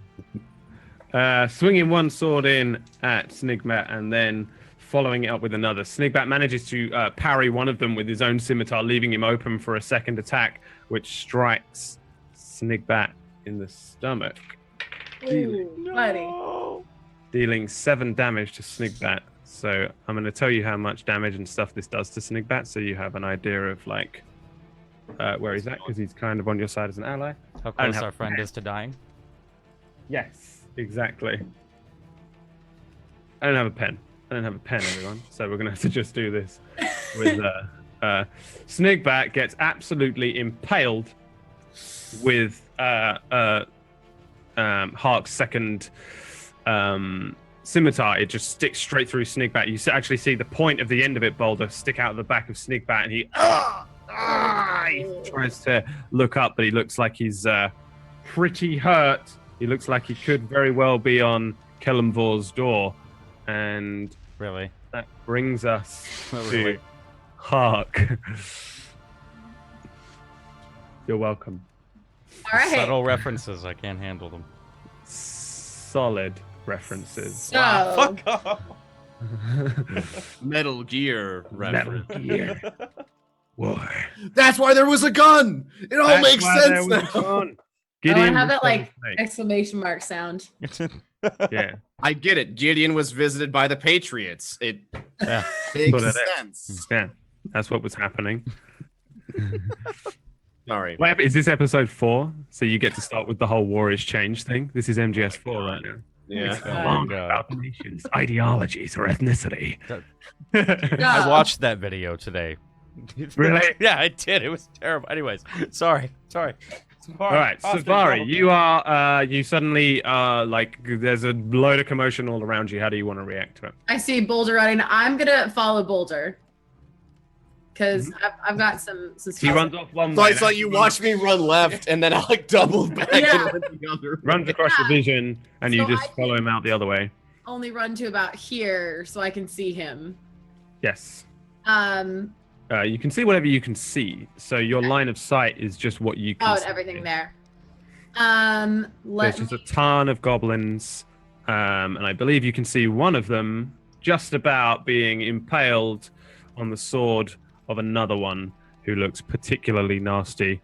swinging one sword in at Snigbat and then following it up with another. Snigbat manages to parry one of them with his own scimitar, leaving him open for a second attack, which strikes Snigbat in the stomach, Ooh, buddy. dealing 7 damage to Snigbat. So I'm going to tell you how much damage and stuff this does to Snigbat, so you have an idea of like where he's at, because he's kind of on your side as an ally. How close our friend is to dying. Yes, exactly. I don't have a pen. Everyone. So we're gonna have to just do this with Snigbat gets absolutely impaled with Hark's second scimitar. It just sticks straight through Snigbat. You actually see the point of the end of it, Boulder, stick out of the back of Snigbat, and he tries to look up, but he looks like he's pretty hurt. He looks like he could very well be on Kelemvor's door. And Really? that brings us Not to really. Hark. You're welcome. All right. Subtle references, I can't handle them. Solid references. So, Fuck off. Metal Gear reference. Metal Gear. War. That's why there was a gun. It all makes sense now. I want Gideon to have that was like snake. exclamation mark sound. Yeah. I get it. Gideon was visited by the Patriots. It Yeah. makes What it is. sense. Yeah. That's what was happening. Sorry. Is this episode 4? So you get to start with the whole war is change thing. This is MGS 4 right now. Yeah. Oh my Long God. about nations, ideologies, or ethnicity. I watched that video today. Really? Yeah, I did. It was terrible. Anyways, sorry. All right, Savari, you are you suddenly like there's a load of commotion all around you. How do you want to react to it? I see Boulder running. I'm gonna follow Boulder because I've got some. He runs off one So way. I saw you watch me run left, and then I like doubled back Yeah. and went the other. runs across the vision, and you So just I follow him out the other way. Only run to about here so I can see him. Yes. Um. You can see whatever you can see. So your line of sight is just what you can Oh, see. and everything there. There's Let just me, a ton of goblins, and I believe you can see one of them just about being impaled on the sword of another one who looks particularly nasty.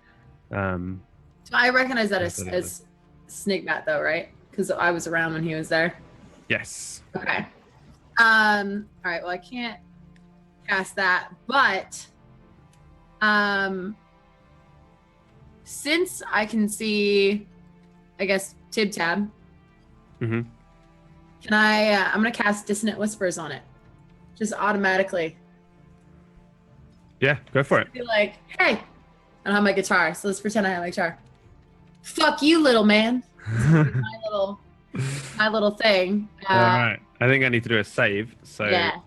I recognize that Yes, as Snigbat though, right? Because I was around when he was there. Yes. Okay. All right. Well, I can't cast that, but since I can see, I guess Tab. Mm-hmm. Can I? I'm gonna cast Dissonant Whispers on it, just automatically. Yeah, go for it. Be like, hey, I don't have my guitar, so let's pretend I have my guitar. Fuck you, little man. my little thing. All right. I think I need to do a save. So Yeah.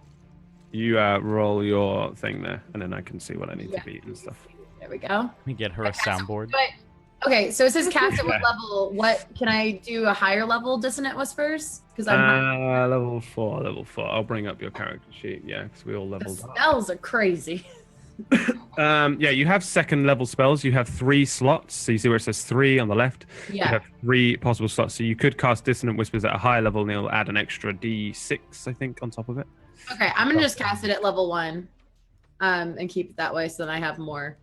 you roll your thing there, and then I can see what I need Yeah. to beat and stuff. There we go. Let me get her a soundboard. But Okay, so it says cast at what level? What can I do? A higher level dissonant whispers? Because I'm level 4. I'll bring up your character sheet. Yeah, because we all the leveled up. spells are crazy. Yeah, you have second level spells. You have 3 slots. So you see where it says 3 on the left. You Yeah. have 3 possible slots. So you could cast Dissonant Whispers at a higher level, and it'll add an extra D6, I think, on top of it. Okay, I'm gonna just cast it at level 1, and keep it that way, so then I have more.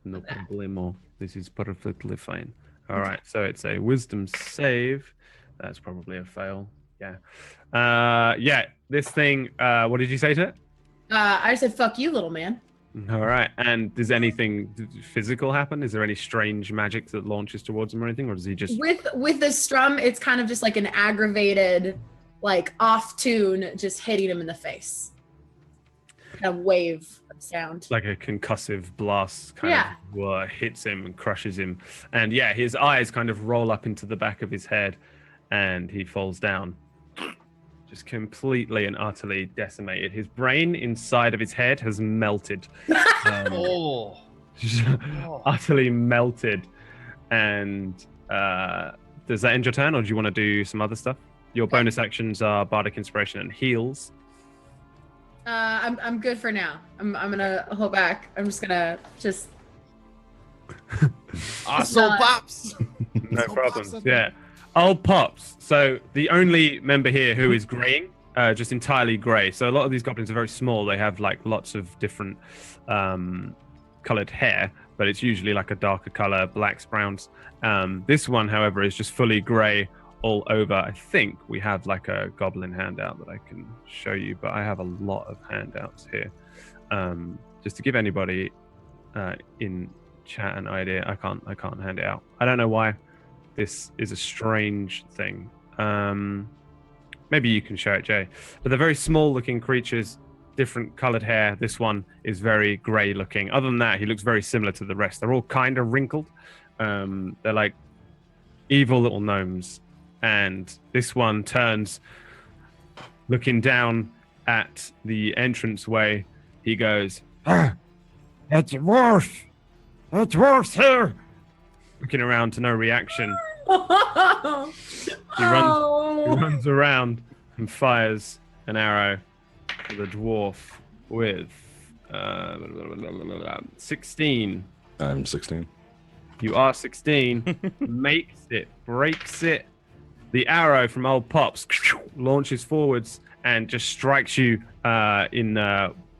No problemo. This is perfectly fine. All right, so it's a Wisdom save. That's probably a fail. Yeah. Yeah. This thing. What did you say to it? I said, "Fuck you, little man." All right. And does anything physical happen? Is there any strange magic that launches towards him or anything, or does he just? With the strum, it's kind of just like an aggravated, like off tune, just hitting him in the face. A wave of sound. Like a concussive blast kind of hits him and crushes him. And yeah, his eyes kind of roll up into the back of his head and he falls down. Just completely and utterly decimated. His brain inside of his head has melted. Utterly melted. And does that end your turn, or do you want to do some other stuff? Your bonus actions are Bardic Inspiration and Heals. I'm good for now. I'm gonna hold back. I'm just gonna Soul pops. No problem. Yeah. Old Pops. So the only member here who is graying, just entirely grey. So a lot of these goblins are very small. They have like lots of different coloured hair, but it's usually like a darker colour, blacks, browns. This one, however, is just fully grey all over. I think we have like a goblin handout that I can show you, but I have a lot of handouts here. Just to give anybody in chat an idea, I can't hand it out. I don't know why. This is a strange thing. Maybe you can show it, Jay. But they're very small looking creatures, different colored hair. This one is very gray looking. Other than that, he looks very similar to the rest. They're all kind of wrinkled. They're like evil little gnomes. And this one turns, looking down at the entranceway. He goes, It's worse. It's worse here. looking around to no reaction. Oh. He runs around and fires an arrow to the dwarf with 16. I'm 16. You are 16. Makes it, breaks it. The arrow from Old Pops launches forwards and just strikes you in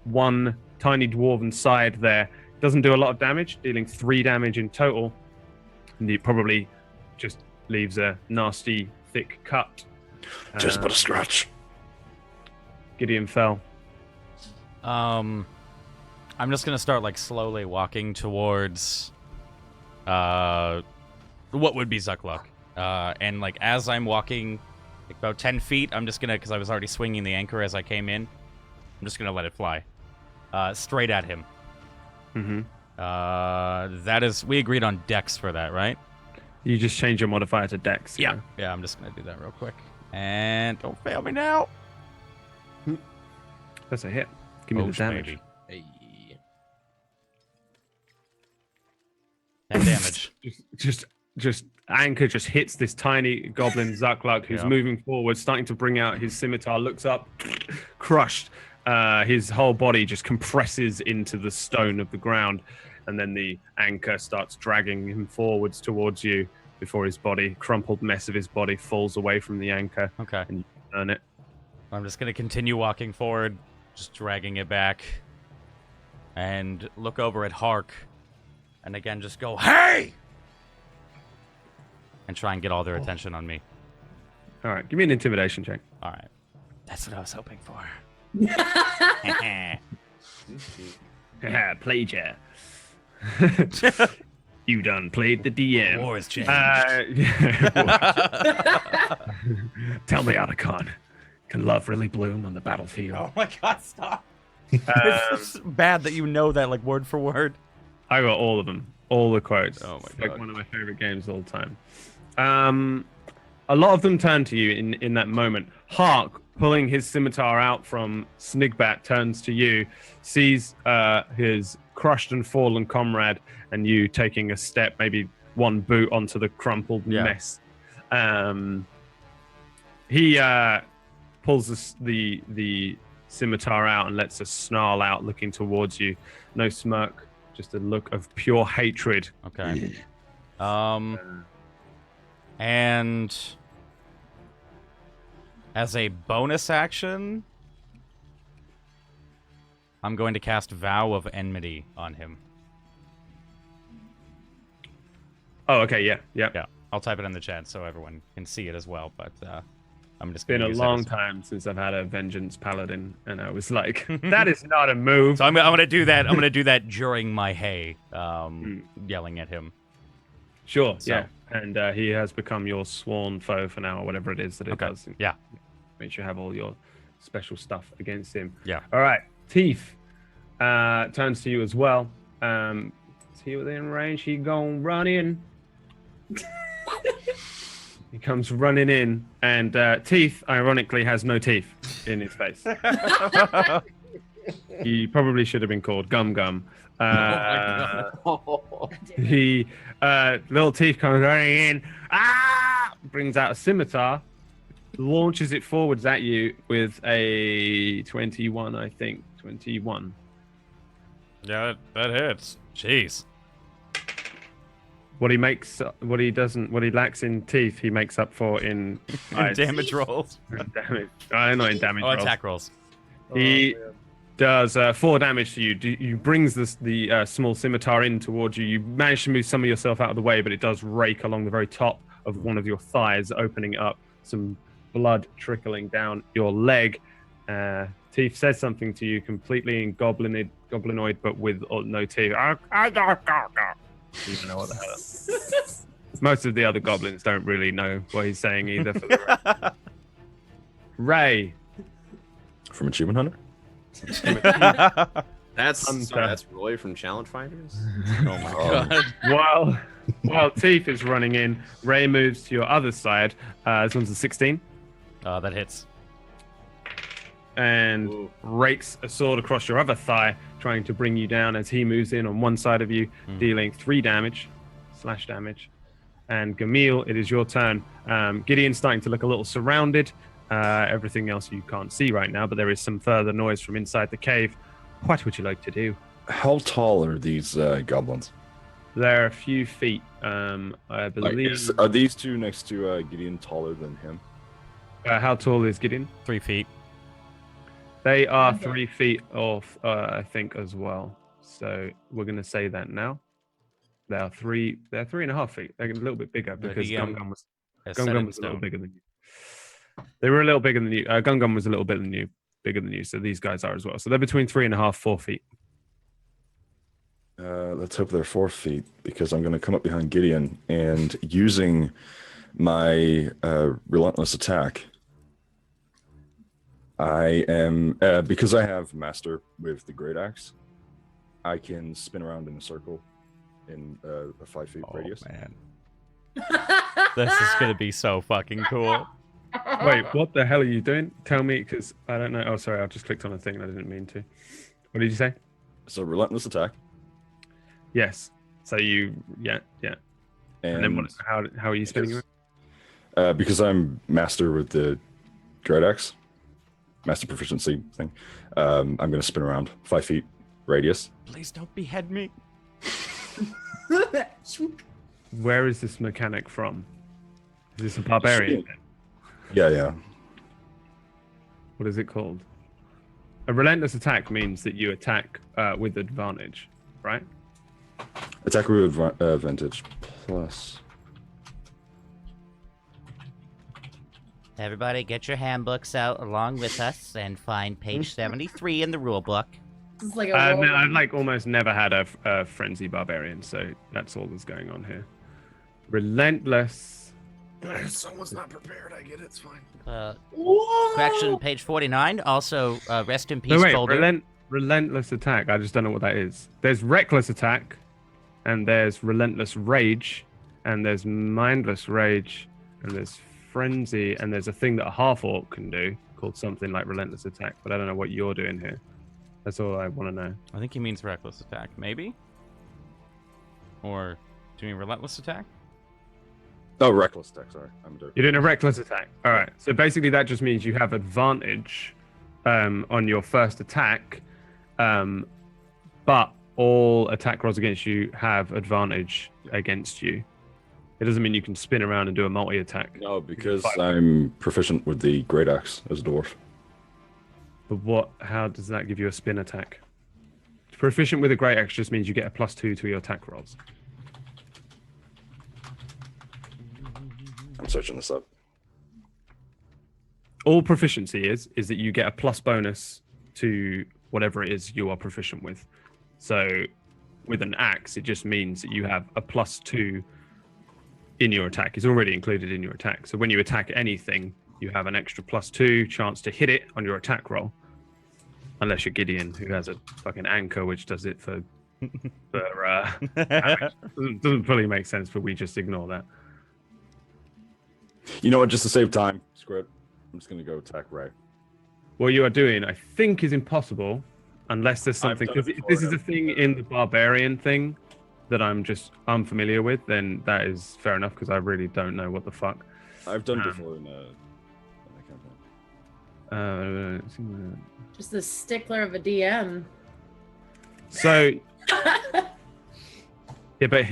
one tiny dwarven side there. Doesn't do a lot of damage, dealing 3 damage in total. And it probably just leaves a nasty, thick cut. Just but a scratch. Gideon fell. I'm just gonna start like slowly walking towards what would be Zuckluck. And like as I'm walking like about 10 feet, I'm just gonna, because I was already swinging the anchor as I came in, I'm just gonna let it fly straight at him. Mm-hmm. That is, we agreed on dex for that, right? You just change your modifier to dex. Yeah, I'm just gonna do that real quick. And don't fail me now. That's a hit. Give me the damage. Baby. Hey. 10 damage. Just Anchor just hits this tiny goblin Zuckluck who's moving forward, starting to bring out his scimitar, looks up, crushed. His whole body just compresses into the stone of the ground, and then the anchor starts dragging him forwards towards you before his body, crumpled mess of his body, falls away from the anchor. Okay. And you turn it. I'm just gonna continue walking forward, just dragging it back, and look over at Hark, and again just go, "Hey!" and try and get all their attention on me. All right, give me an intimidation check. All right, that's what I was hoping for. Played ya. You done played the DM. War has changed. Tell me, Otacon, can love really bloom on the battlefield? Oh my God! Stop. It's just bad that you know that like word for word. I got all of them, all the quotes. Oh my It's God. like one of my favorite games of all time. A lot of them turn to you in that moment. Hark, pulling his scimitar out from Snigbat, turns to you, sees his crushed and fallen comrade, and you taking a step, maybe one boot onto the crumpled mess. He pulls the scimitar out and lets a snarl out, looking towards you. No smirk, just a look of pure hatred. Okay. And as a bonus action, I'm going to cast Vow of Enmity on him. Oh, okay, yeah. I'll type it in the chat so everyone can see it as well, but I'm just Been gonna a use long it as... time since I've had a Vengeance Paladin, and I was like, that is not a move. So I'm gonna do that. I'm gonna do that during my hay, yelling at him. Sure, So. yeah. And he has become your sworn foe for now, or whatever it is that it does. Yeah. Make sure you have all your special stuff against him. Yeah. All right. Teeth turns to you as well. Is he within range? He gonna run in. He comes running in, and Teeth, ironically, has no teeth in his face. He probably should have been called Gum Gum. He little Teeth comes running in, brings out a scimitar, launches it forwards at you with a 21, I think. 21. Yeah, that hits. Jeez. What he lacks in teeth, he makes up for in damage rolls. Damage. Not in damage rolls. Attack rolls. He does 4 damage to you. You brings the small scimitar in towards you. You manage to move some of yourself out of the way, but it does rake along the very top of one of your thighs, opening it up. Some blood trickling down your leg. Teeth says something to you, completely in goblinoid, but with no teeth. You don't know what the hell. Most of the other goblins don't really know what he's saying either. For the Ray. From Achievement Hunter? That's Roy from Challenge Fighters. Oh my god. While Teeth is running in, Ray moves to your other side. This one's a 16. That hits. And rakes a sword across your other thigh, trying to bring you down as he moves in on one side of you, dealing 3 slash damage. And Gamil, it is your turn. Gideon's starting to look a little surrounded. Everything else you can't see right now, but there is some further noise from inside the cave. What would you like to do? How tall are these goblins? They're a few feet, I believe. Are these two next to Gideon taller than him? How tall is Gideon? 3 feet. They are 3 feet off, I think, as well. So we're going to say that now. They're 3.5 feet. They're a little bit bigger because Gum Gum was a little bigger than you. They were a little bigger than you. Gum Gum was a little bit bigger than you. So these guys are as well. So they're between 3.5, 4 feet. Let's hope they're 4 feet, because I'm going to come up behind Gideon and using my relentless attack. I am because I have master with the great axe. I can spin around in a circle in a 5 feet radius. Man, this is gonna be so fucking cool. Wait, what the hell are you doing? Tell me, because I don't know. Oh, sorry, I just clicked on a thing and I didn't mean to. What did you say? So relentless attack. Yes. So you, yeah. And then what? How are you spinning it? Because I'm master with the great axe. Master proficiency thing. I'm going to spin around 5 feet radius. Please don't behead me. Where is this mechanic from? Is this a barbarian? Yeah. What is it called? A relentless attack means that you attack with advantage, right? Attack with advantage plus. Everybody get your handbooks out along with us and find page 73 in the rule book. This is like I've like almost never had a frenzy barbarian, so that's all that's going on here. Relentless. Someone's not prepared. I get it. It's fine. Correction, page 49. Also, rest in peace, Boulder. Relentless attack. I just don't know what that is. There's reckless attack, and there's relentless rage, and there's mindless rage, and there's frenzy, and there's a thing that a half orc can do called something like relentless attack, but I don't know what you're doing here. That's all I want to know. I think he means reckless attack, maybe? Or Do you mean relentless attack? Oh, reckless attack. Sorry, I'm a dirt. You're doing a reckless attack. All right. So basically, that just means you have advantage on your first attack, but all attack rolls against you have advantage against you. It doesn't mean you can spin around and do a multi-attack. No, because I'm proficient with the great axe as a dwarf. But what? How does that give you a spin attack? Proficient with a great axe just means you get a +2 to your attack rolls. I'm searching this up. All proficiency is that you get a plus bonus to whatever it is you are proficient with. So with an axe, it just means that you have a +2 in your attack. It's already included in your attack. So when you attack anything, you have an extra +2 chance to hit it on your attack roll. Unless you're Gideon, who has a fucking anchor, which does it for doesn't fully make sense, but we just ignore that. You know what? Just to save time, screw it. I'm just gonna go attack Ray. What you are doing, I think, is impossible unless there's something. Because if this is a thing in the barbarian thing that I'm just unfamiliar with, then that is fair enough. Because I really don't know what the fuck. I've done before in a campaign. Just a stickler of a DM. So yeah, but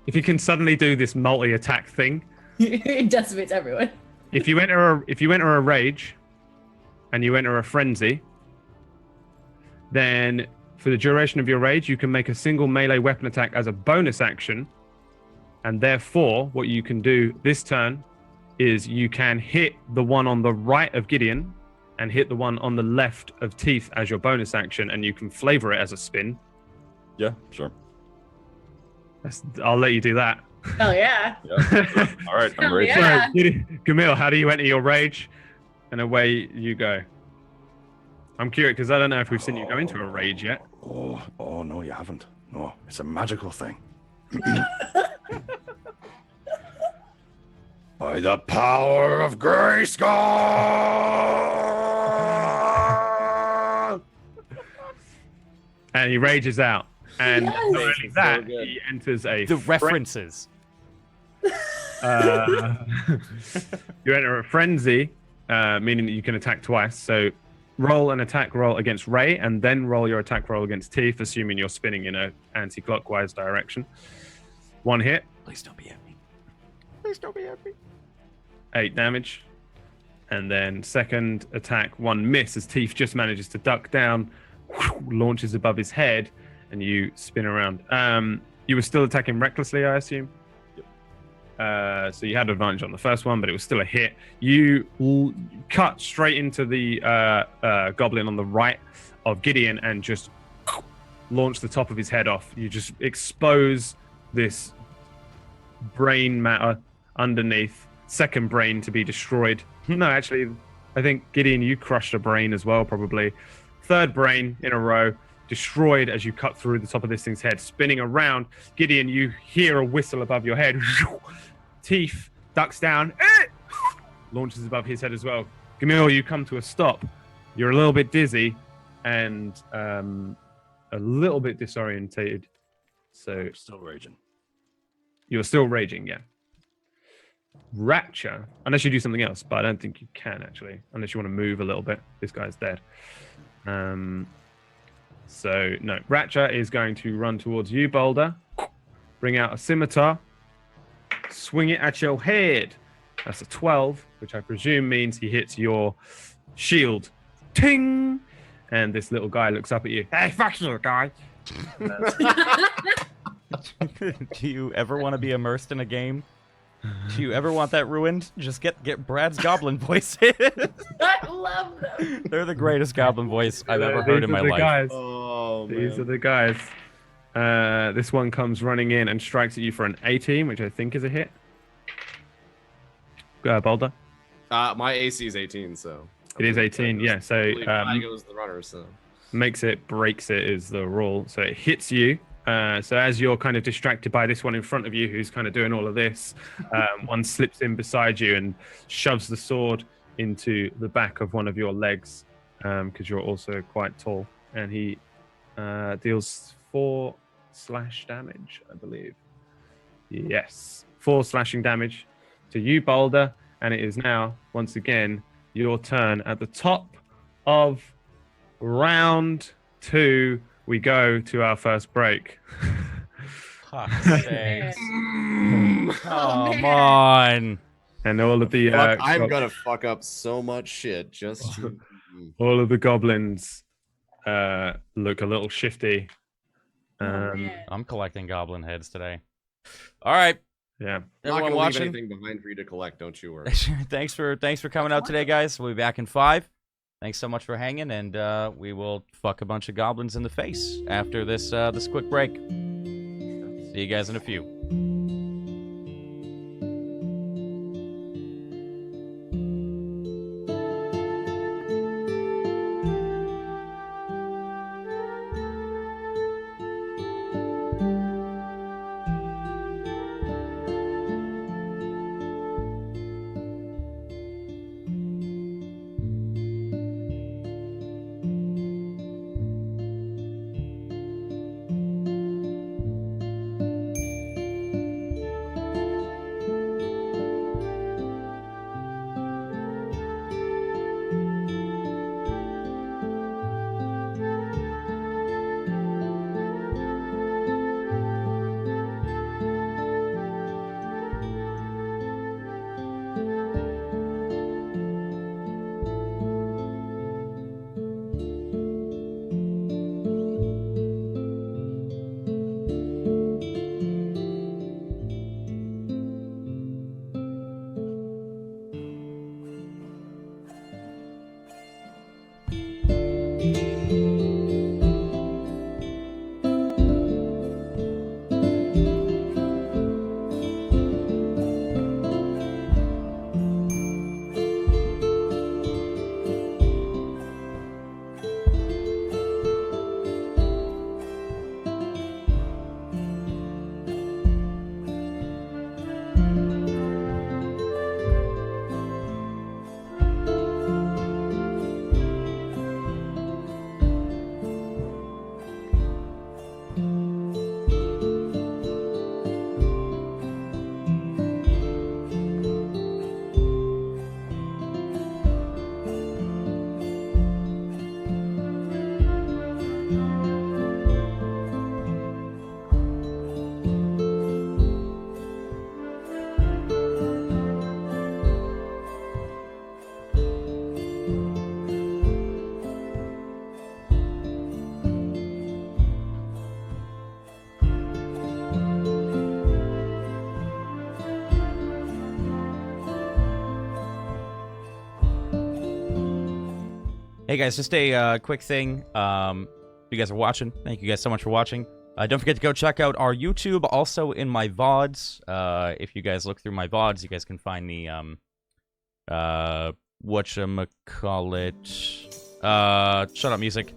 if you can suddenly do this multi-attack thing, It decimates everyone. if you enter a rage and you enter a frenzy, then for the duration of your rage, you can make a single melee weapon attack as a bonus action, and therefore, what you can do this turn is you can hit the one on the right of Gideon and hit the one on the left of Teeth as your bonus action, and you can flavor it as a spin. Yeah, sure. I'll let you do that. Hell yeah. Yeah. All right, I'm ready. Yeah. So, Camille, how do you enter your rage? And away you go. I'm curious because I don't know if we've seen you go into a rage yet. Oh no, you haven't. No, it's a magical thing. By the power of Grayskull! And he rages out. And Yes. not only that, he enters a The references. you enter a frenzy, meaning that you can attack twice. So roll an attack roll against Ray, and then roll your attack roll against Teeth, assuming you're spinning in a anti-clockwise direction. 1 hit. Please don't be at me. 8 damage. And then second attack, 1 miss as Teeth just manages to duck down, launches above his head, and you spin around. You were still attacking recklessly, I assume? Yep. So you had advantage on the first one, but it was still a hit. You cut straight into the goblin on the right of Gideon and just launch the top of his head off. You just expose this brain matter underneath, second brain to be destroyed. No, actually, I think Gideon, you crushed a brain as well, probably. Third brain in a row, destroyed as you cut through the top of this thing's head, spinning around. Gideon, you hear a whistle above your head. Teeth ducks down, launches above his head as well. Camille, you come to a stop. You're a little bit dizzy and a little bit disorientated. So Still raging. you're still raging, yeah. Ratcha, unless you do something else, but I don't think you can actually, unless you want to move a little bit. This guy's dead. So no, Ratcha is going to run towards you, Boulder. Bring out a scimitar, swing it at your head. That's a 12, which I presume means he hits your shield. Ting! And this little guy looks up at you. Hey, fuck you, guy. Do you ever want to be immersed in a game? Do you ever want that ruined? Just get Brad's goblin voice. I love them. They're the greatest goblin voice I've ever These heard in are my the life. guys. Oh, These are man. the guys. This one comes running in and strikes at you for an 18, which I think is a hit. Boulder. My AC is 18, so. It is 18, yeah. So I goes the runner, so. makes it, breaks it is the rule. So it hits you. So as you're kind of distracted by this one in front of you, who's kind of doing all of this, one slips in beside you and shoves the sword into the back of one of your legs, because you're also quite tall. And he deals 4 slash damage, I believe. Yes, 4 slashing damage to you, Boulder, and it is now once again your turn. At the top of round 2, we go to our first break. Fuck's sakes. Oh, Come man. on. And all of the Fuck, I'm gonna fuck up so much shit just to. all of the goblins look a little shifty. Oh, man. I'm collecting goblin heads today. All right. Yeah. I'm not Everyone gonna watching? leave anything behind for you to collect. Don't you worry. thanks for coming out today, guys. We'll be back in 5. Thanks so much for hanging, and we will fuck a bunch of goblins in the face after this this quick break. See you guys in a few. Hey guys, just a quick thing. If you guys are watching, thank you guys so much for watching. Don't forget to go check out our YouTube, also in my VODs. If you guys look through my VODs, you guys can find the, whatchamacallit, shut up music.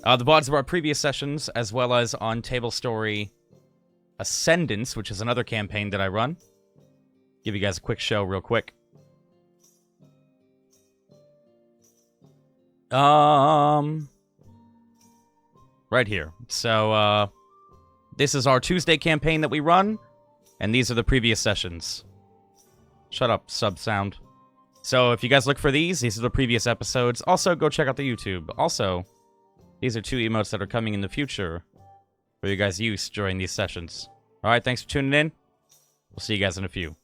The VODs of our previous sessions, as well as on TableStory Ascendance, which is another campaign that I run. Give you guys a quick show real quick. Right here. So, this is our Tuesday campaign that we run, and these are the previous sessions. Shut up, sub-sound. So, if you guys look for these are the previous episodes. Also, go check out the YouTube. Also, these are 2 emotes that are coming in the future for you guys' use during these sessions. Alright, thanks for tuning in. We'll see you guys in a few.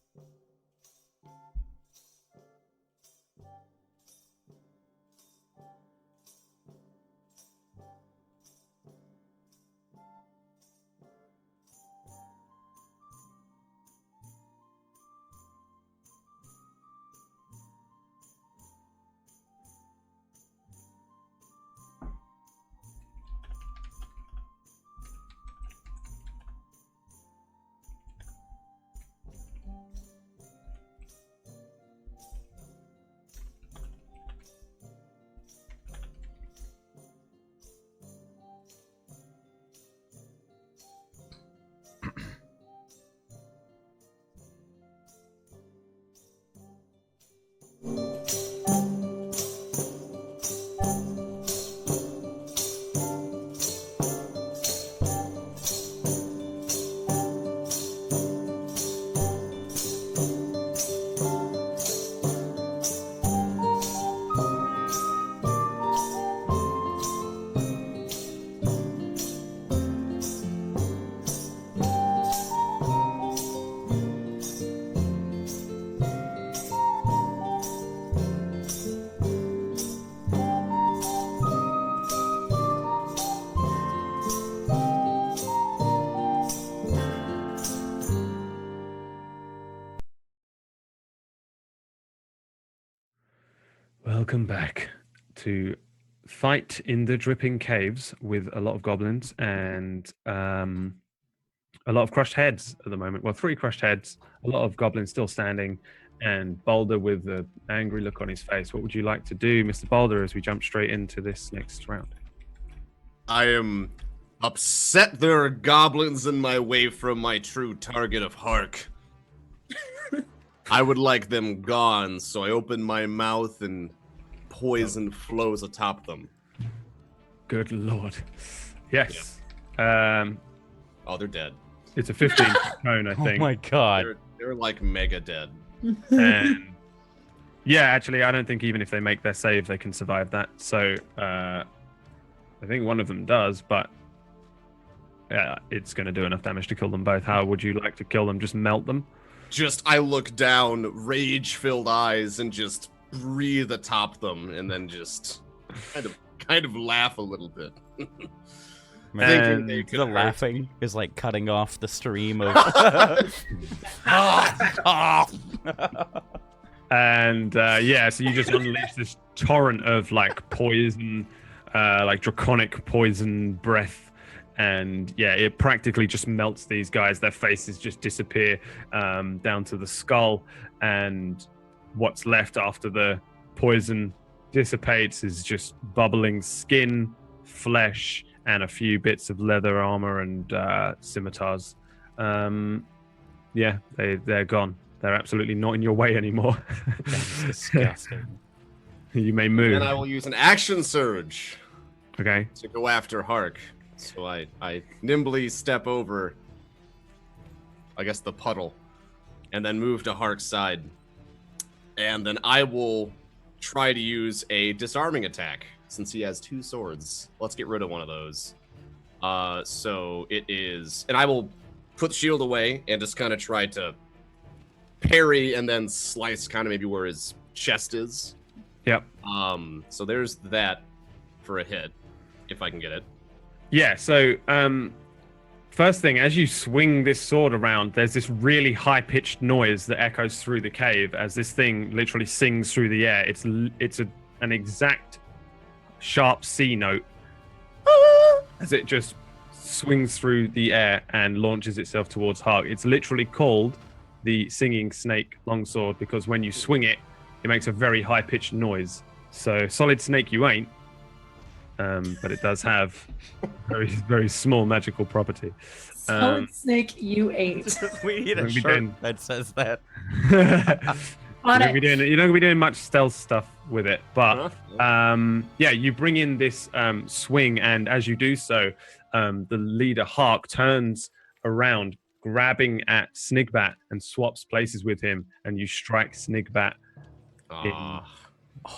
Welcome back to fight in the dripping caves with a lot of goblins and a lot of crushed heads at the moment. Well, 3 crushed heads, a lot of goblins still standing, and Boulder with an angry look on his face. What would you like to do, Mr. Boulder, as we jump straight into this next round? I am upset there are goblins in my way from my true target of Hark. I would like them gone, so I open my mouth and poison flows atop them. Good lord. Yes. Oh, they're dead. It's a 15 cone, I think. Oh my god. They're like mega dead. And yeah, actually, I don't think even if they make their save, they can survive that. So I think one of them does, but yeah, it's going to do enough damage to kill them both. How would you like to kill them? Just melt them? I look down, rage-filled eyes, and just breathe atop them, and then just kind of laugh a little bit. And The laughing is like cutting off the stream of. And yeah, so you just unleash this torrent of like poison, like draconic poison breath. And yeah, it practically just melts these guys. Their faces just disappear down to the skull. And what's left after the poison dissipates is just bubbling skin, flesh, and a few bits of leather armor and scimitars. Yeah, they're gone. They're absolutely not in your way anymore. That's disgusting. You may move. And I will use an action surge Okay. to go after Hark. So I nimbly step over, I guess, the puddle, and then move to Hark's side. And then I will try to use a disarming attack, since he has 2 swords. Let's get rid of one of those. So it is... And I will put the shield away and just kind of try to parry and then slice kind of maybe where his chest is. Yep. So there's that for a hit, if I can get it. Yeah, so first thing, as you swing this sword around, there's this really high-pitched noise that echoes through the cave as this thing literally sings through the air. It's an exact sharp C note as it just swings through the air and launches itself towards Hark. It's literally called the Singing Snake Longsword because when you swing it, it makes a very high-pitched noise. So Solid Snake you ain't. But it does have very, very small magical property. Solid Snake, you ain't. We need a We'll be shirt doing- that says that. You're On not it. going to be doing much stealth stuff with it, but Huh? yeah, you bring in this swing, and as you do so, the leader Hark turns around, grabbing at Snigbat, and swaps places with him, and you strike Snigbat Ah.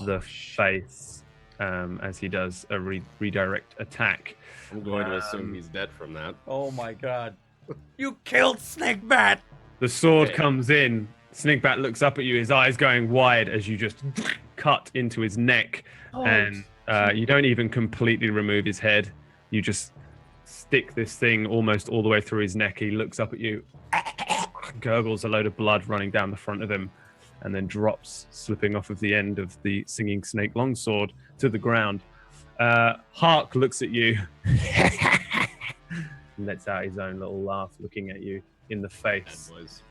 the face. As he does a redirect attack. I'm going to assume he's dead from that. Oh my god. You killed Snigbat! The sword Okay. comes in. Snigbat looks up at you, his eyes going wide as you just cut into his neck. Oh, And you don't even completely remove his head. You just stick this thing almost all the way through his neck. He looks up at you, gurgles a load of blood running down the front of him, and then drops, slipping off of the end of the Singing Snake Longsword to the ground. Hark looks at you and lets out his own little laugh, looking at you in the face. Bad boys.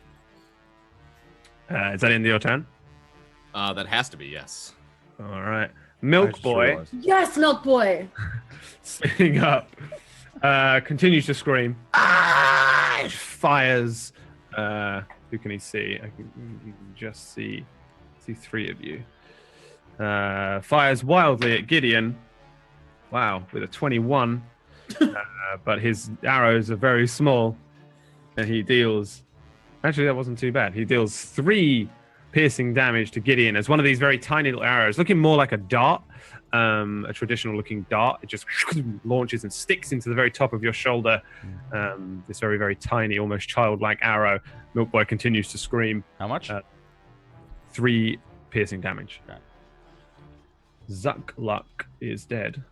Is that into your turn? That has to be, yes. All right. I Milk just Boy, realized. yes, Milk Boy. spinning up, continues to scream. Fires. Who can he see? I can just see 3 of you. Fires wildly at Gideon. Wow, with a 21. But his arrows are very small, and he deals. Actually, that wasn't too bad. He deals 3 piercing damage to Gideon as one of these very tiny little arrows, looking more like a dart, a traditional-looking dart. It just launches and sticks into the very top of your shoulder. This very, very tiny, almost childlike arrow. Milk Boy continues to scream. How much? 3 piercing damage. Okay. Zuckluck is dead.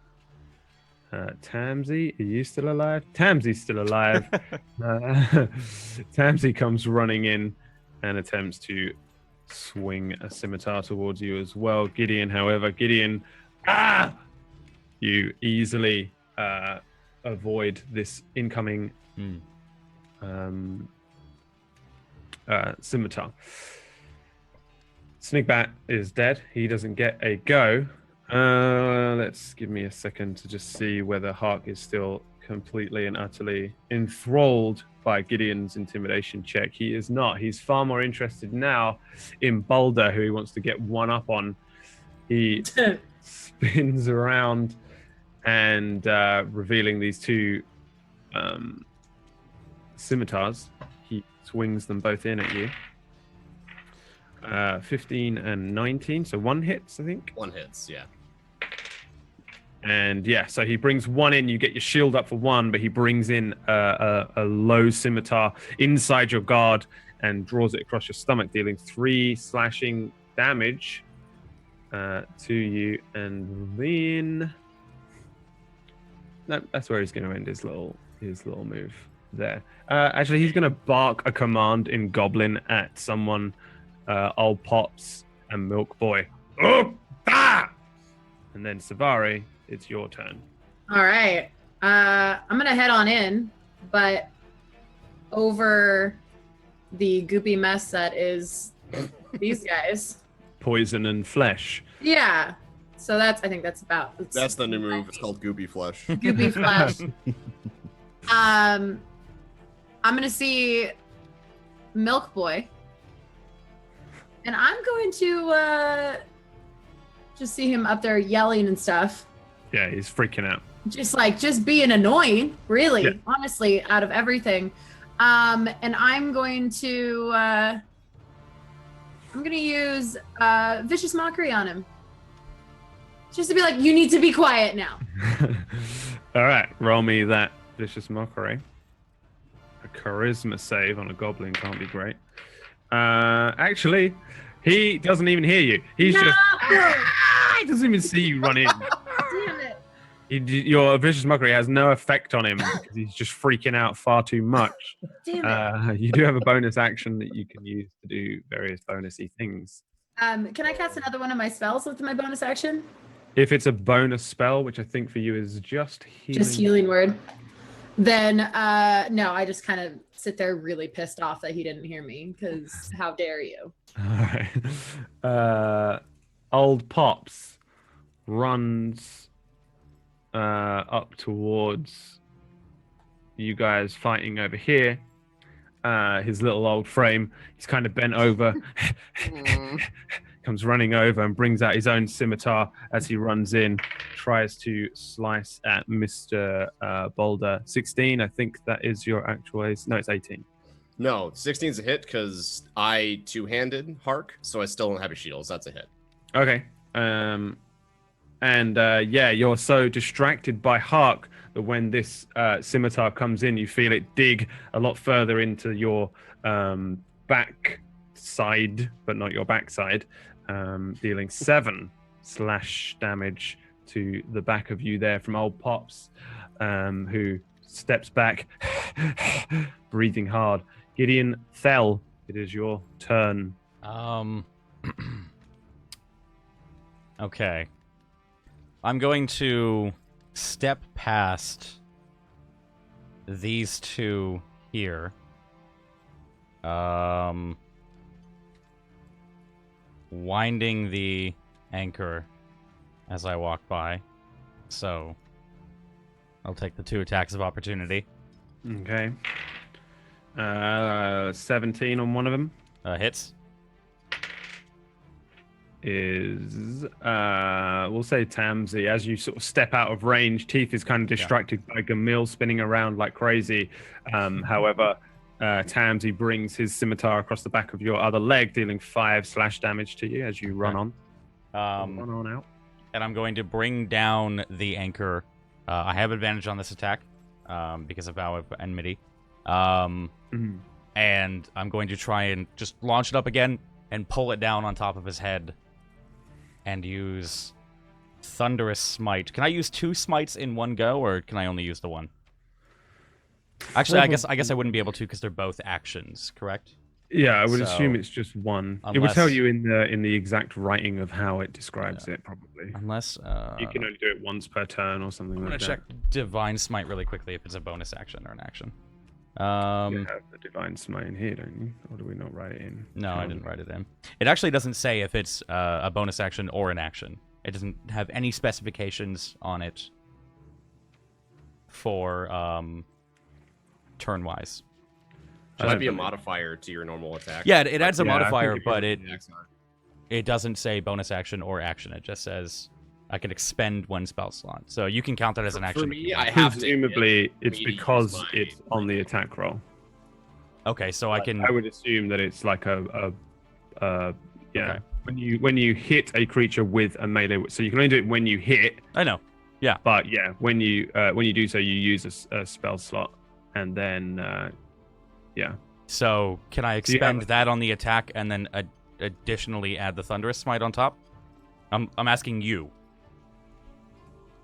Tamsy, are you still alive? Tamsy's still alive. Tamsy comes running in and attempts to swing a scimitar towards you as well. Gideon, however, you easily avoid this incoming scimitar. Snigbat is dead. He doesn't get a go. Let's give me a second to just see whether Hark is still completely and utterly enthralled by Gideon's intimidation check. He is not. He's far more interested now in Boulder, who he wants to get one up on. He spins around and revealing these two scimitars, he swings them both in at you. 15 and 19, so one hits, I think. One hits, yeah. And yeah, so he brings one in. You get your shield up for one, but he brings in a low scimitar inside your guard and draws it across your stomach, dealing 3 slashing damage to you. And then that's where he's going to end his little move there. Actually, he's going to bark a command in Goblin at someone, Old Pops and Milk Boy. Oh, ah! And then Savari, it's your turn. All right. I'm going to head on in, but over the goopy mess that is these guys. Poison and flesh. Yeah. So I think that's about. That's the new move. It's called Goopy Flesh. Goopy flesh. I'm going to see Milk Boy. And I'm going to just see him up there yelling and stuff. Yeah, he's freaking out. Just being annoying, really, Yeah. honestly, out of everything. And I'm going to use vicious mockery on him. Just to be like, you need to be quiet now. All right, roll me that vicious mockery. A charisma save on a goblin can't be great. Actually, he doesn't even hear you. He's just he doesn't even see you run in. Damn it. Your vicious mockery has no effect on him because he's just freaking out far too much. Damn it. You do have a bonus action that you can use to do various bonusy things. Can I cast another one of my spells with my bonus action? If it's a bonus spell, which I think for you is just healing. Just healing word. Then no, I just kind of sit there really pissed off that he didn't hear me, because how dare you? All right. Old Pops runs up towards you guys fighting over here. His little old frame, he's kind of bent over, comes running over and brings out his own scimitar as he runs in, tries to slice at Mr. Boulder. 16, I think that is your actual ace. No, it's 18. No, 16's a hit because I two-handed Hark, so I still don't have a shield. So that's a hit. Okay. Yeah, you're so distracted by Hark that when this scimitar comes in, you feel it dig a lot further into your back side, but not your backside, dealing 7 slash damage to the back of you there from Old Pops, who steps back, breathing hard. Gideon, Thel, it is your turn. Okay. I'm going to step past these two here. Winding the anchor as I walk by. So I'll take the 2 attacks of opportunity. Okay. 17 on one of them. Hits. Is we'll say Tamsy, as you sort of step out of range, Teeth is kind of distracted by Gamil spinning around like crazy. However, Tamsy brings his scimitar across the back of your other leg, dealing 5 slash damage to you as you run on. Run on out. And I'm going to bring down the anchor. I have advantage on this attack because of Vow of Enmity. And I'm going to try and just launch it up again and pull it down on top of his head and use Thunderous Smite. Can I use 2 smites in one go, or can I only use the one? Actually, I guess I wouldn't be able to because they're both actions, correct? Yeah, I would So, assume it's just one. It would tell unless- you in the exact writing of how it describes it, probably. Unless You can only do it once per turn or something I'm gonna like check that. Divine Smite really quickly if it's a bonus action or an action. You have the Divine Smite in here, don't you? Or do we not write it in? No, I didn't write it in. It actually doesn't say if it's a bonus action or an action. It doesn't have any specifications on it for turn-wise. Should that be a modifier to your normal attack? Yeah, it adds a Yeah, I think modifier, if you but roll it doesn't say bonus action or action. It just says I can expend one spell slot. So you can count that as an action. For me, I have to. Presumably, it's me to use because my- it's on the attack roll. Okay, so I can. I would assume that it's like yeah. Okay. When you hit a creature with a melee, so you can only do it when you hit. I know. But yeah, when you do so, you use a spell slot, and then yeah. So can I you have expend a- that on the attack and then additionally add the Thunderous Smite on top? I'm asking you.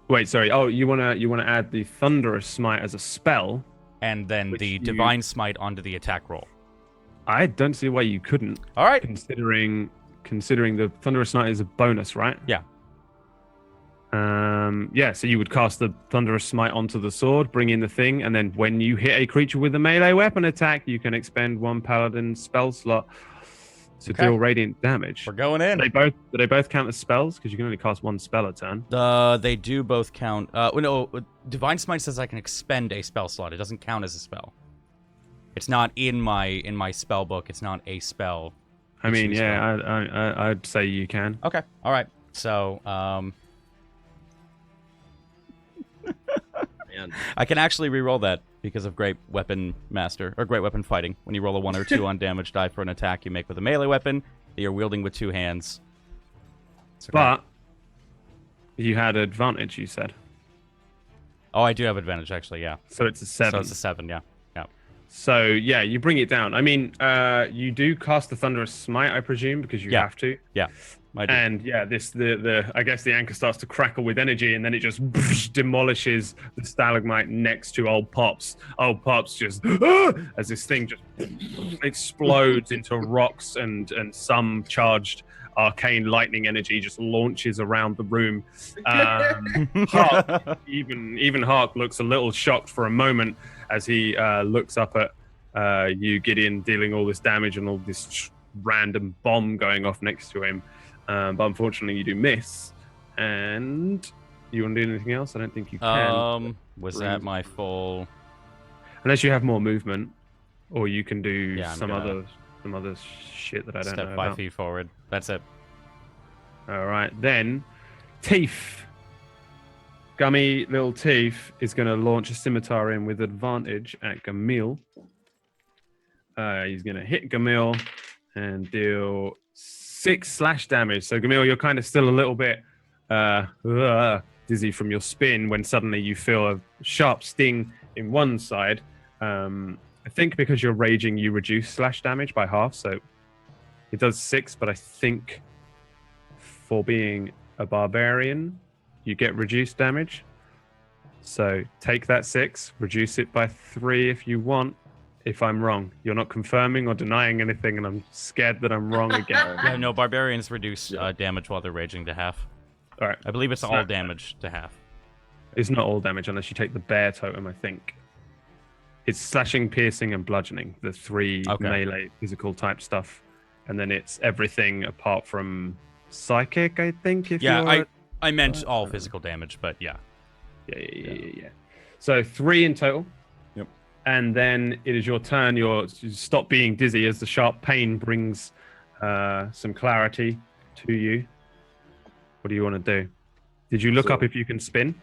Wait, sorry. Oh, you wanna add the Thunderous Smite as a spell? And then Which the you- Divine Smite onto the attack roll. I don't see why you couldn't, All right. considering the Thunderous Smite is a bonus, right? Yeah. Yeah, so you would cast the Thunderous Smite onto the sword, bring in the thing, and then when you hit a creature with a melee weapon attack, you can expend one paladin spell slot to Okay. deal radiant damage. We're going in. Do they both count as spells? Because you can only cast one spell a turn. They do both count. No, Divine Smite says I can expend a spell slot. It doesn't count as a spell. It's not in my spell book. It's not a spell. I mean, Choose yeah, I'd say you can. Okay. All right. So, Man. I can actually re-roll that because of Great Weapon Master or Great Weapon Fighting. When you roll a 1 or 2 on damage die for an attack you make with a melee weapon that you're wielding with 2 hands. It's okay. But you had advantage, you said. Oh, I do have advantage actually. Yeah. So it's a 7. So it's a 7. Yeah. Yeah. So yeah, you bring it down. I mean, you do cast the Thunderous Smite, I presume, because you Yeah. have to. Yeah. I do. And yeah, I guess the anchor starts to crackle with energy, and then it just demolishes the stalagmite next to Old Pops. Old Pops just as this thing just explodes into rocks, and some charged arcane lightning energy just launches around the room. Hark, even Hark looks a little shocked for a moment as he looks up at you, Gideon, dealing all this damage and all this random bomb going off next to him. But unfortunately, you do miss. And you want to do anything else? I don't think you can. Was that my full? Unless you have more movement, or you can do Yeah, I'm some gonna other shit that I don't Step know 5 about. feet forward. That's it. All right, then Teeth, Gummy Little Teeth is going to launch a scimitar in with advantage at Gamil. He's going to hit Gamil and deal 6 slash damage. So Gamil, you're kind of still a little bit dizzy from your spin when suddenly you feel a sharp sting in one side. I think because you're raging, you reduce slash damage by half, so it does 6. But I think for being a barbarian, you get reduced damage. So take that 6, reduce it by 3 if you want. If I'm wrong, you're not confirming or denying anything, and I'm scared that I'm wrong again. Yeah, no, barbarians reduce damage while they're raging to half. All right, I believe it's So- all damage to half. it's not all damage unless you take the bear totem, I think. It's slashing, piercing, and bludgeoning, the 3 Okay. melee physical type stuff. And then it's everything apart from psychic, I think. If Yeah, you're... I meant all physical damage, but yeah. Yeah. So 3 in total. Yep. And then it is your turn. You stop being dizzy as the sharp pain brings some clarity to you. What do you want to do? Did you look So- up if you can spin?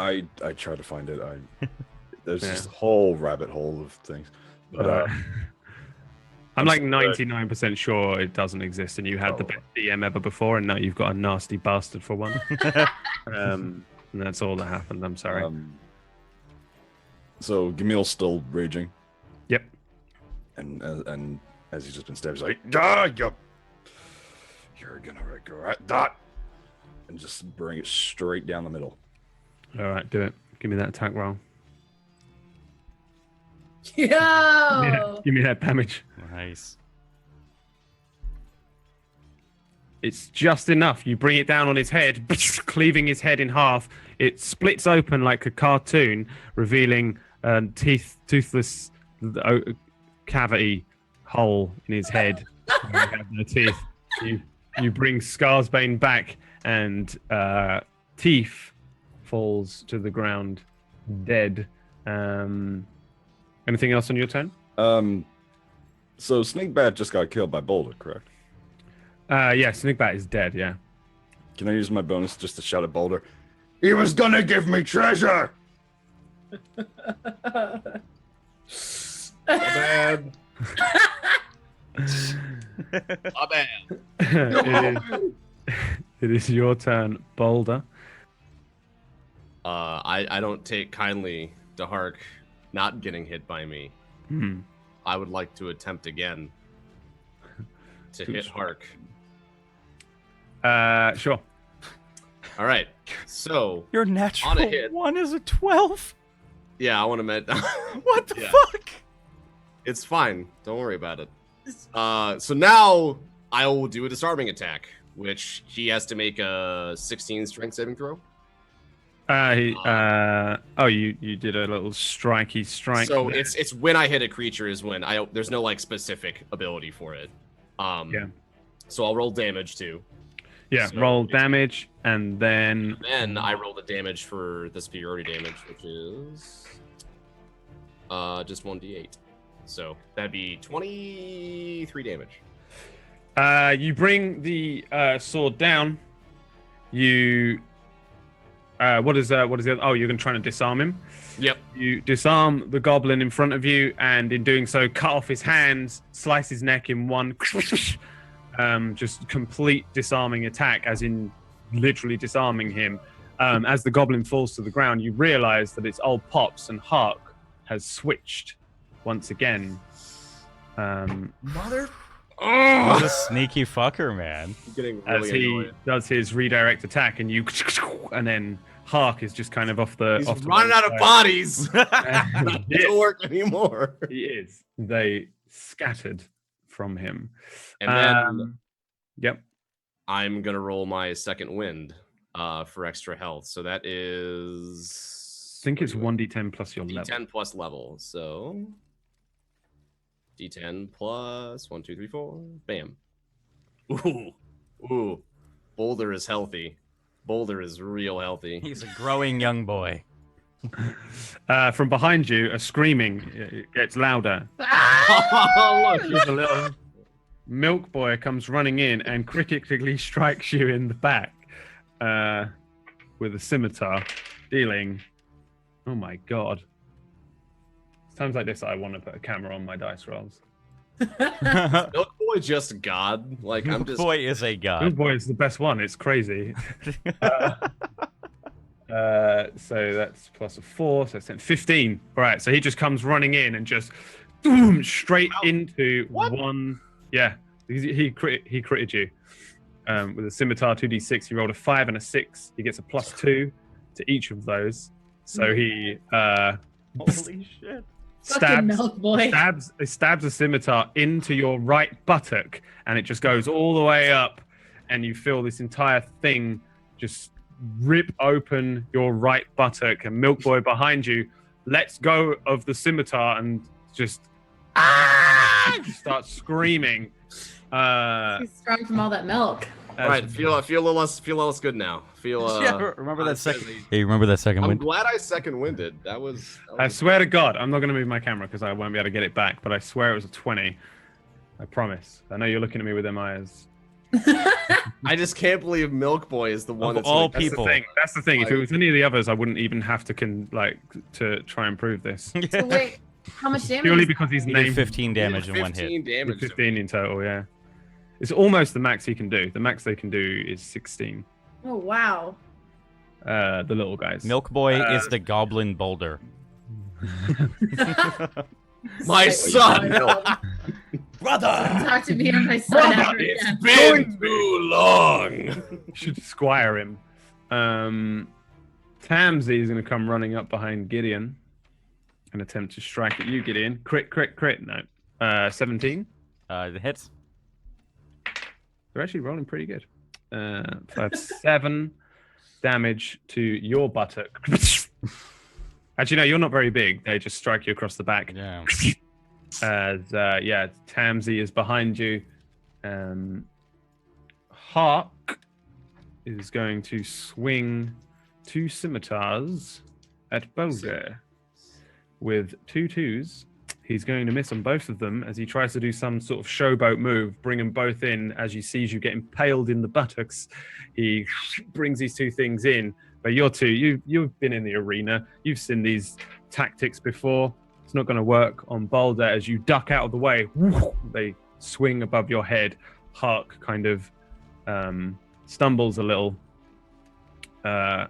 I try to find it. There's Yeah. just a whole rabbit hole of things. But I'm like so- 99% sure it doesn't exist, and you had the Oh. best DM ever before, and now you've got a nasty bastard for one. And that's all that happened. I'm sorry. So Gamil's still raging, Yep. and as he's just been stabbed, he's like, you're gonna regret that, and just bring it straight down the middle. All right, do it. Give me that attack roll. Yo! Give me that damage. Nice. It's just enough. You bring it down on his head, cleaving his head in half. It splits open like a cartoon, revealing a toothless cavity hole in his head. Where he has no teeth. You bring Scarsbane back, and Teeth falls to the ground, dead. Anything else on your turn? So Snakebat just got killed by Boulder, correct? Yeah, Snakebat is dead. Yeah. Can I use my bonus just to shout at Boulder? He was gonna give me treasure. Bad. It is your turn, Boulder. I don't take kindly to Hark not getting hit by me. I would like to attempt again to hit Hark. Sure. All right. So Your On a natural hit. 1 is a 12. yeah, I want to met. What the Yeah. fuck? It's fine. Don't worry about it. So now I will do a disarming attack, which he has to make a 16 strength saving throw. You did a little strike. So there. it's when I hit a creature is when there's no like specific ability for it. Yeah. So I'll roll damage too. Yeah, So roll it's- damage, and then Then I roll the damage for the superiority damage, which is just 1d8. So that'd be 23 damage. you bring the sword down. You what is the other? Oh, you're gonna try to disarm him. Yep. You disarm the goblin in front of you, and in doing so, cut off his hands, slice his neck in one. Just complete disarming attack, as in literally disarming him. As the goblin falls to the ground, you realize that it's old Pops, and Hark has switched once again. Mother. He's a sneaky fucker, man. I'm getting As really he annoyed. does his redirect attack, and you, and then Hark is just kind of off the. He's off to running one out of side. bodies. He It don't is. work anymore. He is. They scattered from him. And then Yep. I'm gonna roll my second wind for extra health. So that is I think it's 1d10 plus your level. D10 plus level. So D10 plus 1, 2, 3, 4. Bam. Ooh. Boulder is healthy. Boulder is real healthy. He's a growing young boy. From behind you, a screaming it gets louder. Oh, look. There's a little milk boy comes running in and critically strikes you in the back with a scimitar, dealing. Oh my god! It's times like this I want to put a camera on my dice rolls. Milk Boy just God. Like I'm just Boy is a Milk god. boy is the best one. It's crazy. So that's plus a 4, so that's 15. Right, so he just comes running in and just boom straight into one. Yeah, he critted you with a scimitar 2d6. He rolled a 5 and a 6. He gets a +2 to each of those. So he Holy shit. Fucking milk boy. stabs a scimitar into your right buttock, and it just goes all the way up, and you feel this entire thing just rip open your right buttock, and Milk Boy behind you lets go of the scimitar and just starts screaming. He's strong from all that milk. all right. Feel a little less good now. Remember that not second. really- Hey, remember that second I'm win? glad I second winded. That was I swear to God, I'm not going to move my camera because I won't be able to get it back, but I swear it was a 20. I promise. I know you're looking at me with them eyes. I just can't believe Milk Boy is the one Of that's all gonna- people. That's the thing. If it was any of the others, I wouldn't even have to to try and prove this. So wait, how much damage? Purely is because he's He did named 15 damage in one hit. 15 damage. 15 in total, yeah. It's almost the max he can do. The max they can do is 16. Oh wow. The little guys. Milk Boy is the goblin boulder. My son. Talk to me and my son ever It's again. been too long. You should squire him. Tamsy is going to come running up behind Gideon. an attempt to strike at you, Gideon. Crit. No. 17. The hits. They're actually rolling pretty good. 7 damage to your buttock. Actually, no, you're not very big. They just strike you across the back. Yeah. As Tamsy is behind you. Hark is going to swing 2 scimitars at Boulder with 2 2s. He's going to miss on both of them as he tries to do some sort of showboat move, bring them both in. As he sees you get impaled in the buttocks, he brings these 2 things in. But you're 2, you've been in the arena. You've seen these tactics before. It's not going to work on Boulder as you duck out of the way. They swing above your head. Hark kind of stumbles a little. And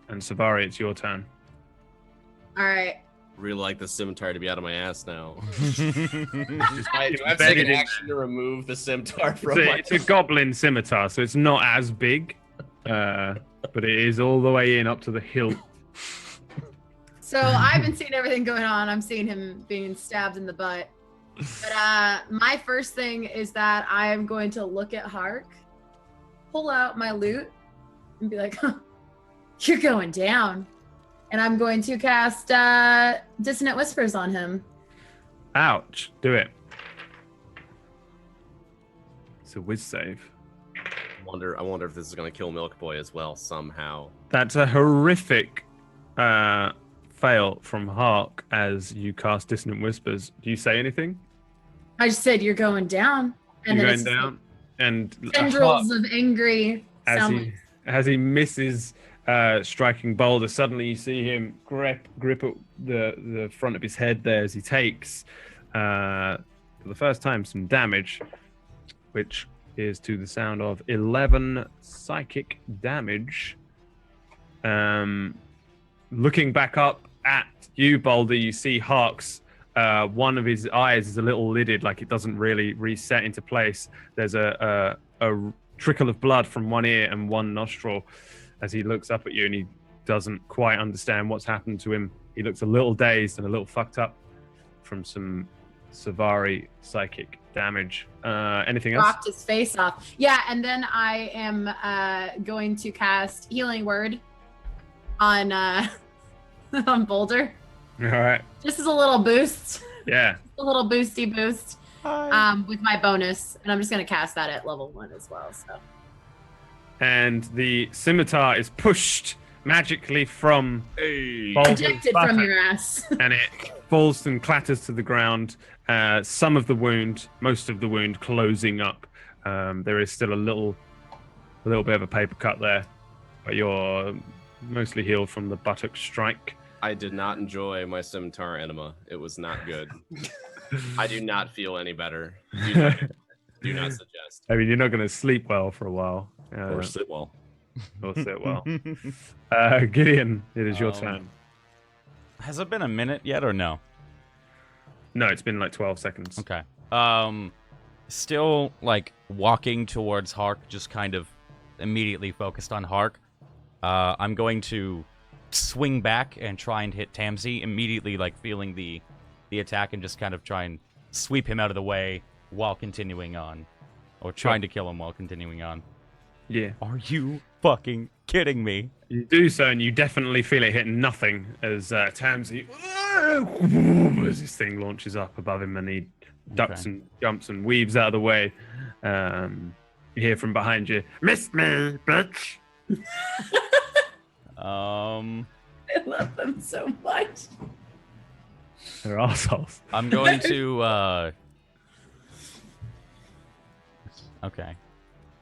Savari, it's your turn. All right. Really like the scimitar to be out of my ass now. It's I'm embedded taking in- action to remove the scimitar from my. It's a goblin scimitar, so it's not as big, but it is all the way in up to the hilt. So I've been seeing everything going on. I'm seeing him being stabbed in the butt. But my first thing is that I am going to look at Hark, pull out my loot, and be like, "You're going down." And I'm going to cast Dissonant Whispers on him. Ouch! Do it. It's a whiz save. I wonder if this is gonna kill Milk Boy as well somehow. That's a horrific fail from Hark as you cast Dissonant Whispers. Do you say anything? I just said, "You're going down." And You're then going it's down, and like tendrils Hark, of angry sound. as he misses striking Boulder, suddenly you see him grip at the front of his head there as he takes, for the first time, some damage, which is to the sound of 11 psychic damage. Looking back up at you, Boulder, you see Hark's one of his eyes is a little lidded, like it doesn't really reset into place. There's a trickle of blood from one ear and one nostril as he looks up at you, and he doesn't quite understand what's happened to him. He looks a little dazed and a little fucked up from some Savari psychic damage. Anything else? Rocked his face off. Yeah, and then I am going to cast Healing Word on on Boulder. All right. Just as a little boost. Yeah. A little boosty boost. With my bonus. And I'm just gonna cast that at level 1 as well. So And the scimitar is pushed magically from Hey. Boulder's ejected from buttock, your ass. and it falls and clatters to the ground. Some of the wound, most of the wound closing up. There is still a little bit of a paper cut there, but you're mostly healed from the buttock strike. I did not enjoy my scimitar enema. It was not good. I do not feel any better. Do not suggest. I mean, you're not going to sleep well for a while. Or sit well. Or sit well. Gideon, it is your turn. Has it been a minute yet or no? No, it's been like 12 seconds. Okay. Still like walking towards Hark, just kind of immediately focused on Hark. I'm going to swing back and try and hit Tamsy, immediately like feeling the attack, and just kind of try and sweep him out of the way while continuing on. Or trying to kill him while continuing on. Yeah. Are you fucking kidding me? You do so, and you definitely feel it hit nothing as Tamsy, as this thing launches up above him, and he ducks and jumps and weaves out of the way. You hear from behind you, Missed me, bitch. I love them so much. they're assholes. I'm going to, okay.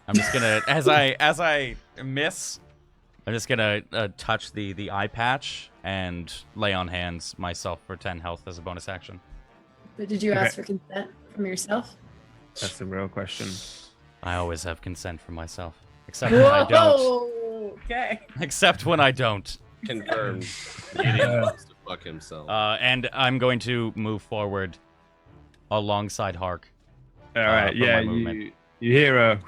I'm just gonna, as I miss, I'm just gonna touch the eye patch and lay on hands myself for 10 health as a bonus action. But did you ask for consent from yourself? That's the real question. I always have consent from myself, except when I don't. Whoa! Okay. Except when I don't. Confirmed. Gideon wants to fuck himself. And I'm going to move forward alongside Hark. All right, for yeah, my movement. you hear a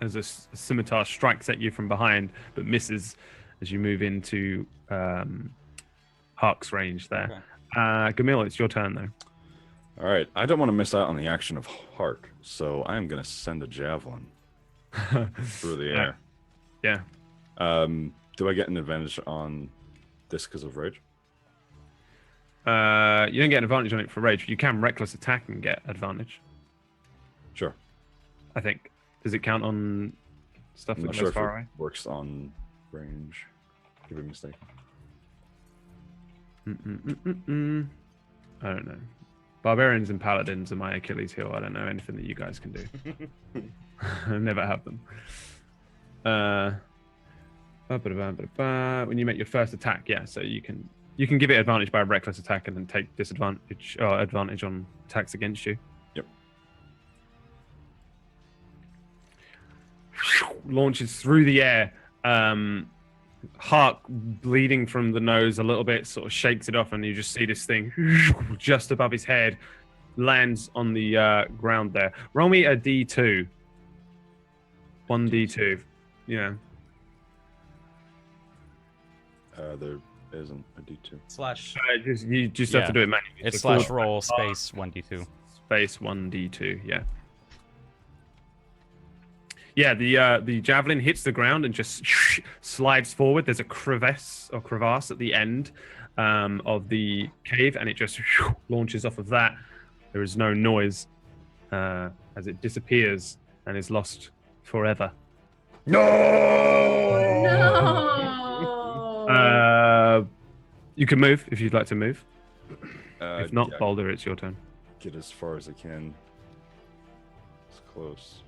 as a scimitar strikes at you from behind, but misses as you move into Hark's range there. Gamil, it's your turn though. All right, I don't want to miss out on the action of Hark, so I am going to send a javelin through the air. Yeah. Do I get an advantage on this because of rage? You don't get an advantage on it for rage. You can reckless attack and get advantage. Sure. I think. Does it count on stuff I'm not that's sure if far it away? works on range. Give me a mistake. I don't know. Barbarians and paladins are my Achilles heel. I don't know anything that you guys can do. I never have them. When you make your first attack, yeah, so you can give it advantage by a reckless attack and then take disadvantage or advantage on attacks against you. Yep. Launches through the air. Hark, bleeding from the nose a little bit, sort of shakes it off, and you just see this thing just above his head, lands on the ground there. Roll me a D2. 1D2. Yeah. There isn't a D2. Slash. You just have to do it manually. It's So slash forward roll slash space 1d2. space 1D2. Yeah. Yeah, the javelin hits the ground and just slides forward. There's a crevasse at the end of the cave, and it just launches off of that. There is no noise as it disappears and is lost forever. No. You can move if you'd like to move. If not, yeah, Boulder, it's your turn. get as far as I can. It's close.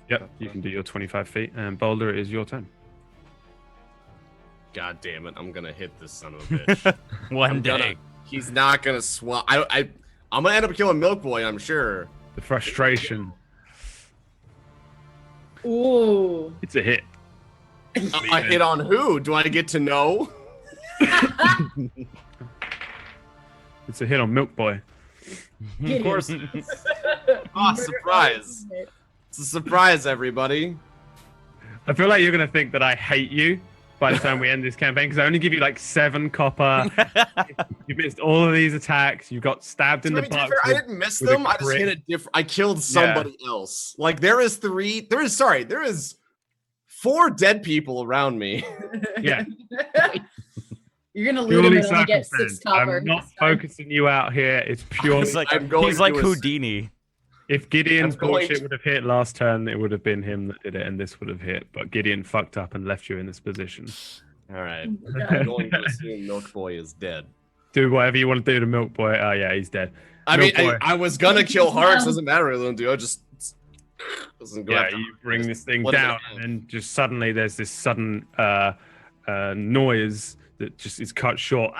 Yep, you can do your 25 feet, and Boulder, it is your turn. God damn it! I'm gonna hit this son of a bitch. One day. He's not gonna swap. I'm gonna end up killing Milk Boy. I'm sure. The frustration. Ooh. It's a hit. I hit on who? Do I get to know? It's a hit on Milk Boy. Of course. Oh, surprise! It's a surprise, everybody. I feel like you're going to think that I hate you by the time we end this campaign, because I only give you like 7 copper. You missed all of these attacks. You got stabbed in the butt. I didn't miss them. I just hit it different. I killed somebody else. Like there is 4 dead people around me. Yeah. You're gonna loot him Purely and only get 6 circumstance. copper. I'm not focusing you out here. It's purely. He's like, I'm going he's like to Houdini. If Gideon's I'm going bullshit to- would have hit last turn, it would have been him that did it, and this would have hit. But Gideon fucked up and left you in this position. All right. Oh my God. I'm going to assume Milk Boy is dead. Do whatever you want to do to Milk Boy. Oh yeah, he's dead. I mean, Milk Boy. I was gonna kill Hearts. Doesn't matter what I'm do. I just doesn't go Yeah, after you bring this thing What does it down, have? and then just suddenly there's this sudden noise that just is cut short.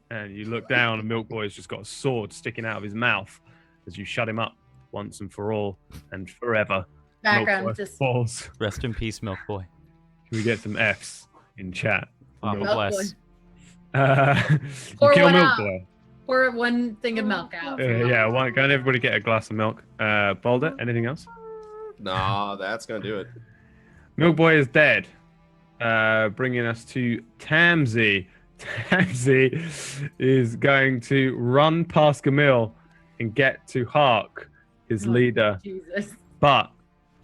And you look down, and Milk Boy's just got a sword sticking out of his mouth as you shut him up once and for all and forever. Background Milk Boy just falls. Rest in peace, Milk Boy. Can we get some Fs in chat? Oh, Milk Milk bless. You Pour kill one Milk out. Boy. pour one thing of milk out. Yeah, go and everybody get a glass of milk. Boulder, anything else? Nah, that's gonna do it. Milk Boy is dead. Bringing us to Tamsy. Tamsy is going to run past Gamil and get to Hark, his Oh, leader. Jesus. But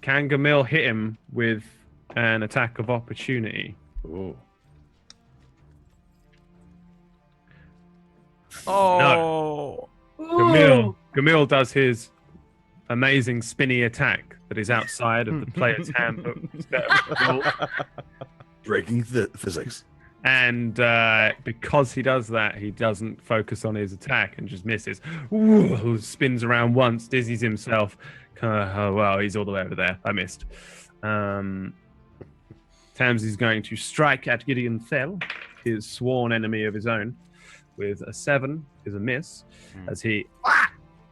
can Gamil hit him with an attack of opportunity? Ooh. Oh. Gamil does his amazing spinny attack that is outside of the player's handbook. Breaking the physics. And because he does that, he doesn't focus on his attack and just misses. Ooh, spins around once, dizzies himself. Oh, well, he's all the way over there. I missed. Tamsy's going to strike at Gideon Thel, his sworn enemy of his own, with a 7 is a miss, as he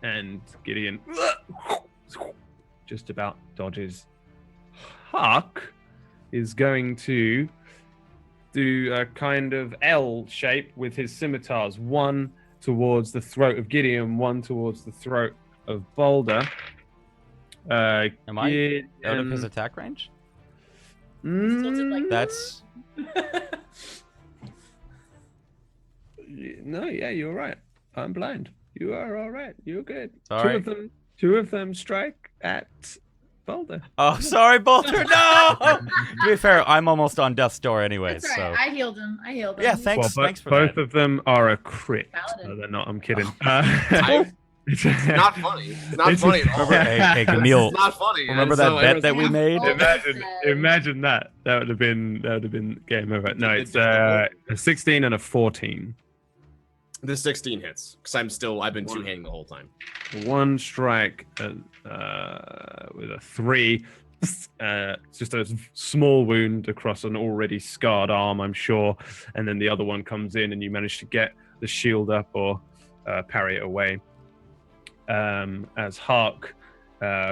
and Gideon just about dodges. Hark is going to do a kind of L shape with his scimitars, one towards the throat of Gideon, one towards the throat of Boulder. Am I out of his attack range? Tilted like That's No, yeah, you're right. I'm blind. You are all right. You're good. All two right. of them. Two of them strike at Boulder. Oh, sorry, Bolter. No. To be fair, I'm almost on death's door anyway. That's right. So I healed him. yeah, thanks. Well, Thanks for both that. of them are a crit. Paladin. No, they're not. I'm kidding. It's not funny. It's not funny at all. Remember, hey, Camille. It's not funny. Remember It's that not- bet that we made? Imagine that. That would have been game over. No, it's a 16 and a 14. The 16 hits because I've been two-handing the whole time. One strike with a 3. It's just a small wound across an already scarred arm, I'm sure. And then the other one comes in, and you manage to get the shield up or parry it away. As Hark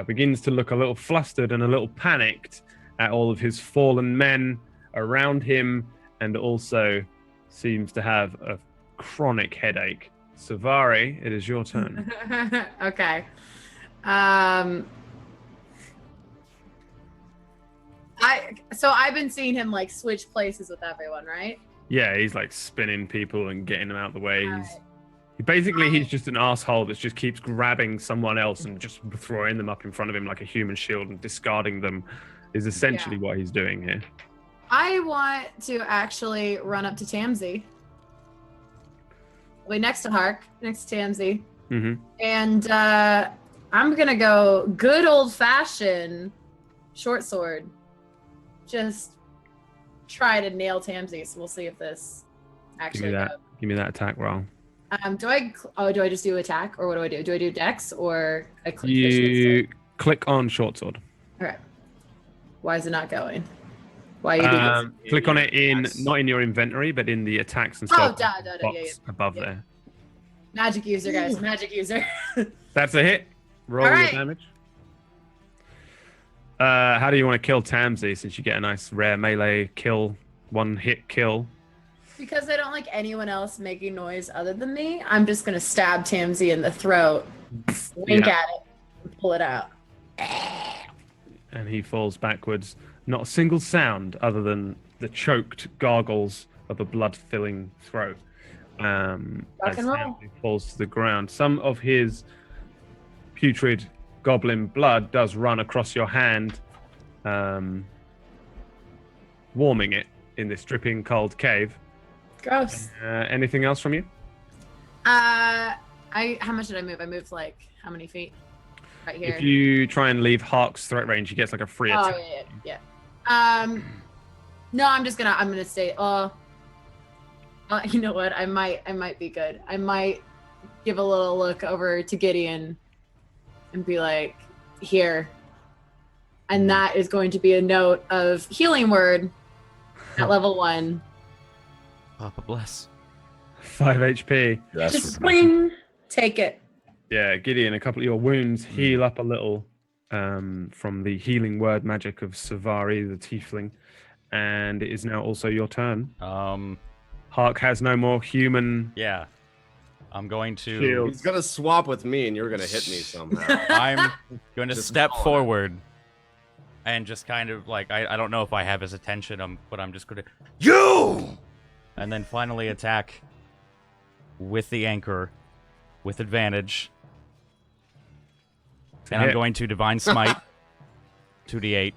begins to look a little flustered and a little panicked at all of his fallen men around him, and also seems to have a chronic headache. Savari, it is your turn. Okay. So I've been seeing him like switch places with everyone, right? Yeah, he's like spinning people and getting them out of the way. Alright. He's just an asshole that just keeps grabbing someone else and just throwing them up in front of him like a human shield and discarding them is essentially what he's doing here. I want to actually run up to Tamsy. Wait, next to Hark, next to Tamsy. Mm-hmm. And I'm gonna go good old fashioned short sword. Just try to nail Tamsy. So we'll see if this actually goes. Give me that attack roll. Do I just do attack, or what do I do? Do I do dex, or I click You click on short sword. Okay. Why is it not going? Why you do this? Click on it not in your inventory, but in the attacks and stuff. Box above there. Magic user, guys. Magic user. That's a hit. Roll All your right. damage. How do you want to kill Tamsy, since you get a nice rare melee kill, one hit kill? Because I don't like anyone else making noise other than me, I'm just gonna stab Tamsy in the throat, wink at it, and pull it out. And he falls backwards. Not a single sound other than the choked gargles of a blood-filling throat. As and roll. Tamsy falls to the ground. Some of his putrid goblin blood does run across your hand, warming it in this dripping cold cave. Gross. Anything else from you? How much did I move? I moved like how many feet? Right here. If you try and leave Hark's threat range, he gets like a free attack. Yeah. No, I'm gonna stay. You know what? I might be good. I might give a little look over to Gideon and be like, here. And that is going to be a note of healing word at level 1. Papa bless. 5 HP. Just swing. Take it. Yeah, Gideon, a couple of your wounds heal up a little from the healing word magic of Savari, the tiefling. And it is now also your turn. Hark has no more human. Yeah. I'm going to. Shield. He's gonna swap with me, and you're gonna hit me somehow. I'm going to Just step call it. forward and just kind of like I don't know if I have his attention, but I'm just going to you, and then finally attack with the anchor with advantage. And I'm going to divine smite 2d8.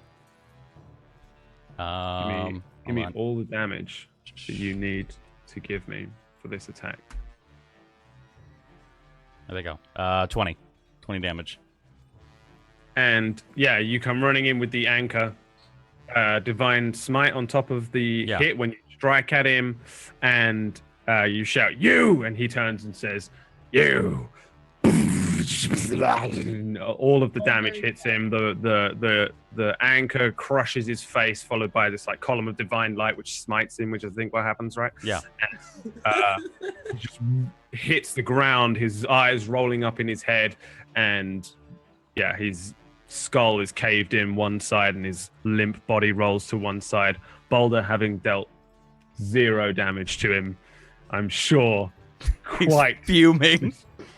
Give me all the damage that you need to give me for this attack. There they go. 20 damage. And yeah, you come running in with the anchor, divine smite on top of the hit when you strike at him, and you shout "you," and he turns and says "you." All of the damage hits him. The anchor crushes his face, followed by this like column of divine light, which smites him, which I think what happens, right? Yeah. And, he just hits the ground, his eyes rolling up in his head, and yeah, his skull is caved in one side, and his limp body rolls to one side. Boulder, having dealt 0 damage to him, I'm sure, quite fuming.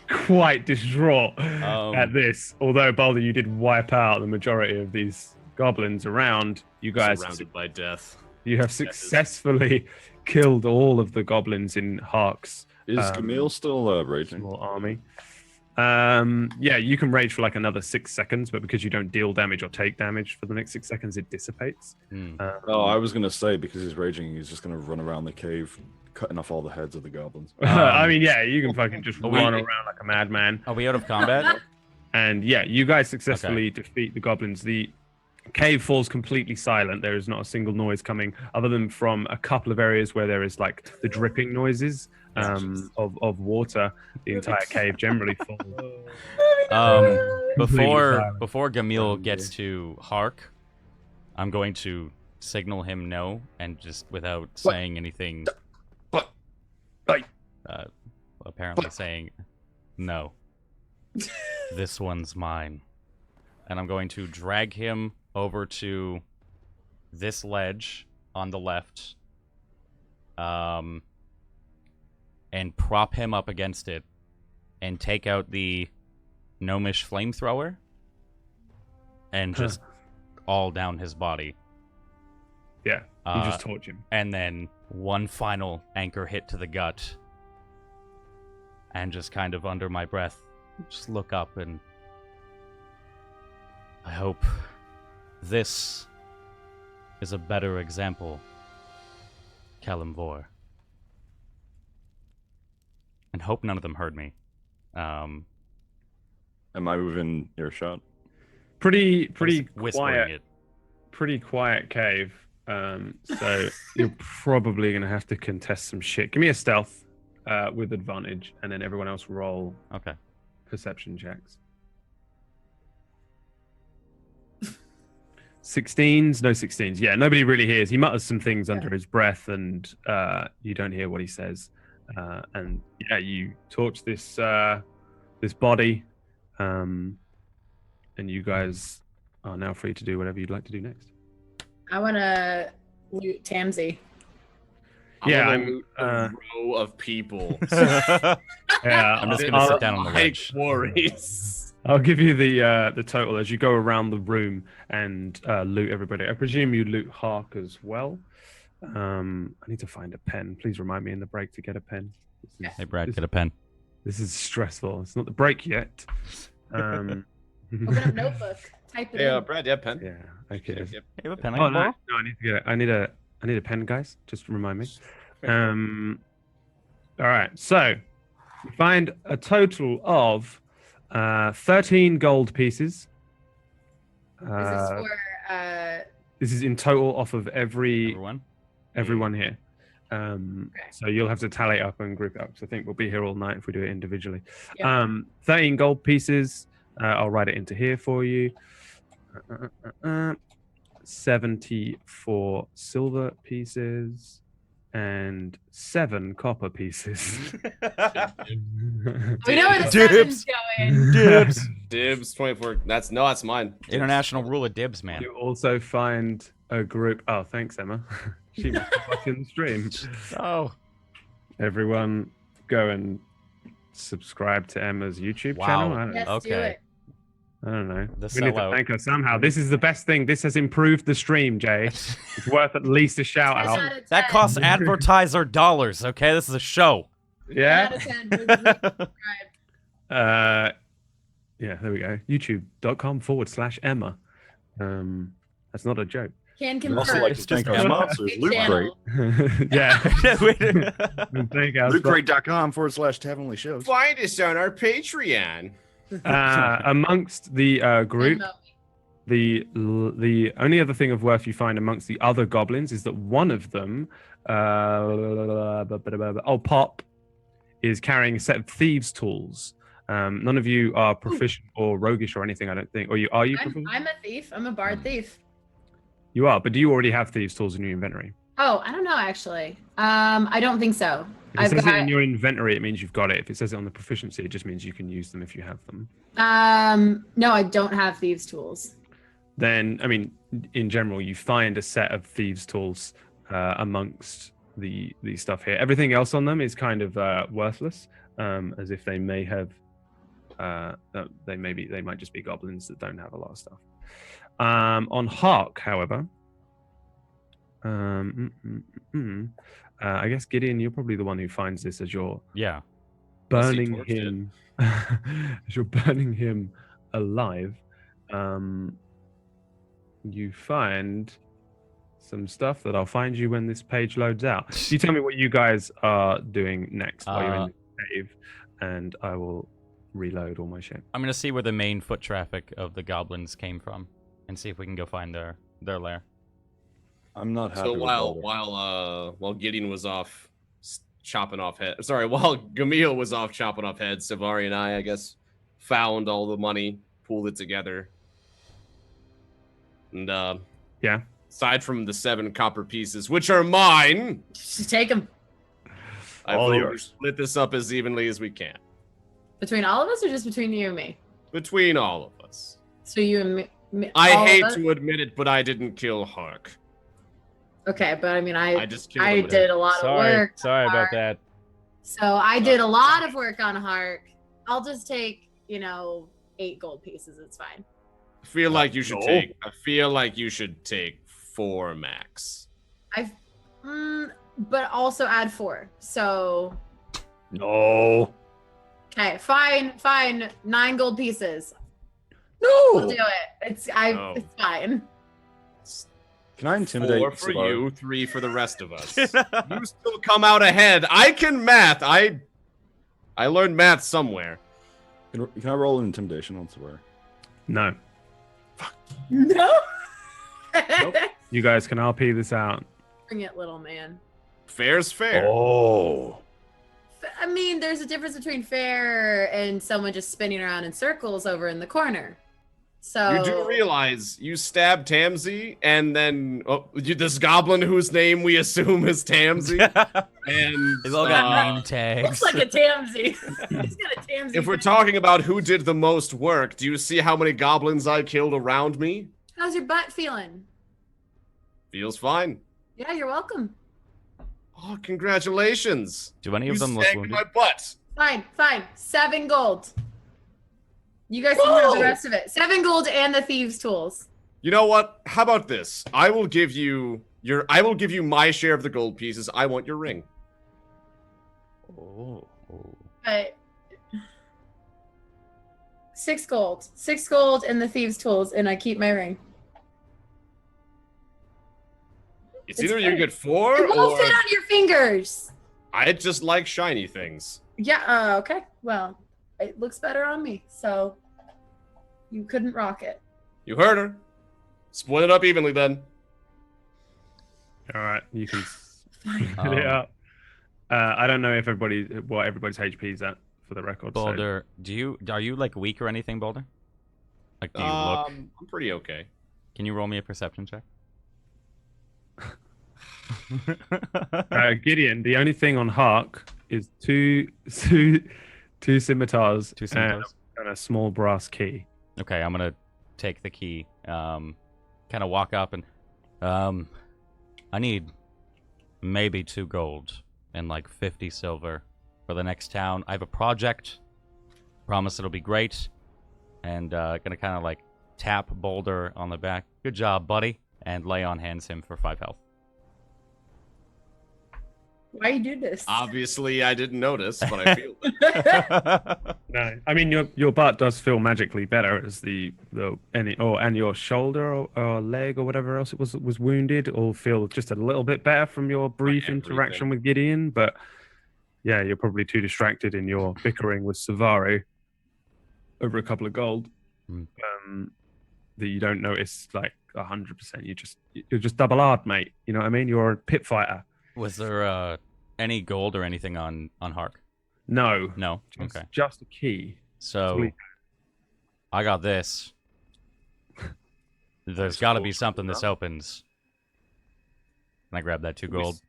Quite distraught at this. Although Boulder, you did wipe out the majority of these goblins around. You guys Surrounded by death. You have successfully killed all of the goblins in Hark's Is Camille still raging? small army. Yeah, you can rage for like another 6 seconds, but because you don't deal damage or take damage for the next 6 seconds, it dissipates. Oh, I was gonna say because he's raging, he's just gonna run around the cave, cutting off all the heads of the goblins. I mean, yeah, you can fucking just run around like a madman. Are we out of combat? And yeah, you guys successfully defeat the goblins. The cave falls completely silent. There is not a single noise coming other than from a couple of areas where there is like the dripping noises of water. The entire cave generally falls. Before Gamil gets to Hark, I'm going to signal him no, and just without saying anything, apparently saying no. This one's mine. And I'm going to drag him over to this ledge on the left, and prop him up against it, and take out the gnomish flamethrower, and just all down his body. Yeah, you just torch him. And then one final anchor hit to the gut, and just kind of under my breath, just look up and I hope this is a better example, Kalimvor. And hope none of them heard me. Am I within earshot? Pretty whispering quiet. it. Pretty quiet cave. So you're probably gonna have to contest some shit. Give me a stealth with advantage, and then everyone else roll Okay. perception checks. 16s, no 16s. Yeah, nobody really hears. He mutters some things under his breath, and you don't hear what he says. And yeah, you torch this this body, and you guys are now free to do whatever you'd like to do next. I want to loot Tamsy. I'm a row of people. yeah. I'm just gonna sit down on the ledge. Worries. I'll give you the total as you go around the room and loot everybody. I presume you loot Hark as well. I need to find a pen. Please remind me in the break to get a pen. Hey, Brad, get a pen. This is stressful. It's not the break yet. Open up notebook. Type it in. Brad, yeah, pen. Yeah. Okay. You have a pen I Oh can no, borrow? I need to get it. I need a pen, guys. Just remind me. All right. So you find a total of 13 gold pieces. This is for This is in total off of Everyone? everyone here. So you'll have to tally up and group it up. So I think we'll be here all night if we do it individually. Yeah. 13 gold pieces. I'll write it into here for you. 74 silver pieces and 7 copper pieces. we know where the Dibs. seven's going. Dibs. Dibs 24. That's mine. Dibs. International rule of dibs, man. You also find a group. Oh, thanks, Emma. She must be watching the stream. Oh. Everyone, go and subscribe to Emma's YouTube Wow. channel. I don't know. Yes, do Okay. it. I don't know. The We need to sellout. thank her somehow. This is the best thing. This has improved the stream, Jay. It's worth at least a shout 10 out. out of That 10. costs advertiser dollars, okay? This is a show. 10 Yeah. out of 10. Subscribe. Yeah, there we go. YouTube.com/Emma. That's not a joke. Can I'd confirm. also like to It's thank just our Emma. sponsors, Big Loot Crate. channel. Yeah. Wait. Thank us. LootCrate.com/Tavenly shows. Find us on our Patreon. Amongst the group, Venmo. the only other thing of worth you find amongst the other goblins is that one of them, Pop, is carrying a set of thieves' tools. None of you are proficient or roguish or anything, I don't think. Or are you proficient? I'm a thief. I'm a bard thief. You are, but do you already have thieves' tools in your inventory? Oh, I don't know actually. I don't think so. If it says it in your inventory, it means you've got it. If it says it on the proficiency, it just means you can use them if you have them. No, I don't have thieves' tools. Then, I mean, in general, you find a set of thieves' tools amongst the stuff here. Everything else on them is kind of worthless, as if they may have, they might just be goblins that don't have a lot of stuff. On Hark, however, I guess Gideon, you're probably the one who finds this as you're Yeah. burning torched it. him. As you're burning him alive, you find some stuff that I'll find you when this page loads out. You tell me what you guys are doing next while you're in the cave, and I will reload all my shit. I'm gonna see where the main foot traffic of the goblins came from, and see if we can go find their lair. I'm not happy So with while Gideon was off chopping off head, while Gamil was off chopping off heads, Savari and I guess, found all the money, pulled it together, and Yeah. aside from the 7 copper pieces, which are mine, Just take them I All vote we yours. split this up as evenly as we can between all of us, or just between you and me. between all of us. So you and me. I all of hate us? to admit it, but I didn't kill Hark. Okay, but I mean, I I just killed him. did a lot of work. Sorry on about Hark. that. So I did a lot of work on Hark. I'll just take 8 gold pieces. It's fine. I feel like you should No. take. I feel like you should take 4 max. But also add 4. So No. okay, fine. 9 gold pieces. I'll do No. it. It's No. It's fine. Can I intimidate 4 for Savari? you, 3 for the rest of us. You still come out ahead. I can math. I learned math somewhere. Can I roll an intimidation on Savari? No. No. You guys can RP this out. Bring it, little man. Fair's fair. Oh. I mean, there's a difference between fair and someone just spinning around in circles over in the corner. So You do realize you stabbed Tamsi, and then this goblin whose name we assume is Tamsi, and They've all got name tags. looks like a Tamsi. He's got a Tamsi. if we're talking about who did the most work, do you see how many goblins I killed around me? How's your butt feeling? Feels fine. Yeah, you're welcome. Oh, congratulations! Do any You of them look stank wounded? my butt. Fine. 7 gold. You guys can have the rest of it. 7 gold and the thieves' tools. You know what? How about this? I will give you my share of the gold pieces. I want your ring. Oh. But 6 gold. 6 gold and the thieves' tools, and I keep my ring. It's It's either you fine. get 4 It won't or fit on your fingers. I just like shiny things. Yeah, okay. Well, it looks better on me, so you couldn't rock it. You heard her. Split it up evenly then. All right, you can Fine. split it up. I don't know if what everybody's HP is at for the record. so- Boulder, are you like weak or anything, Boulder? Like, do you look? I'm pretty okay. Can you roll me a perception check? Gideon, the only thing on Hark is two scimitars, Two scimitars. and a small brass key. Okay, I'm gonna take the key. Kind of walk up and, I need maybe 2 gold and like 50 silver for the next town. I have a project. Promise it'll be great. And gonna kind of like tap Boulder on the back. Good job, buddy. And lay on hands him for 5 health. Why you do this? Obviously, I didn't notice, but I feel it. No, I mean your butt does feel magically better as and your shoulder or leg or whatever else it was wounded all feel just a little bit better from your brief Everything. interaction with Gideon. But yeah, you're probably too distracted in your bickering with Savari over a couple of gold that you don't notice like 100%. You're just double hard, mate. You know what I mean? You're a pit fighter. Was there any gold or anything on Hark? No, No. Okay. just a key. So Sweet. I got this. There's got to be something this opens. And I grabbed that 2 gold.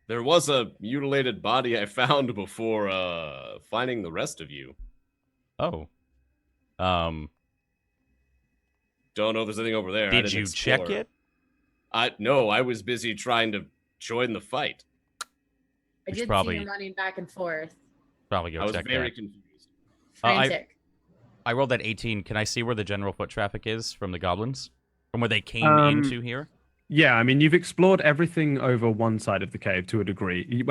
There was a mutilated body I found before finding the rest of you. Oh. Don't know if there's anything over there. I Did didn't you explore. check it? No, I was busy trying to join the fight. I should did probably- see him running back and forth. Probably go I was check very that. confused. Frantic. I rolled that 18. Can I see where the general foot traffic is from the goblins? From where they came into here? Yeah, I mean, you've explored everything over one side of the cave to a degree. You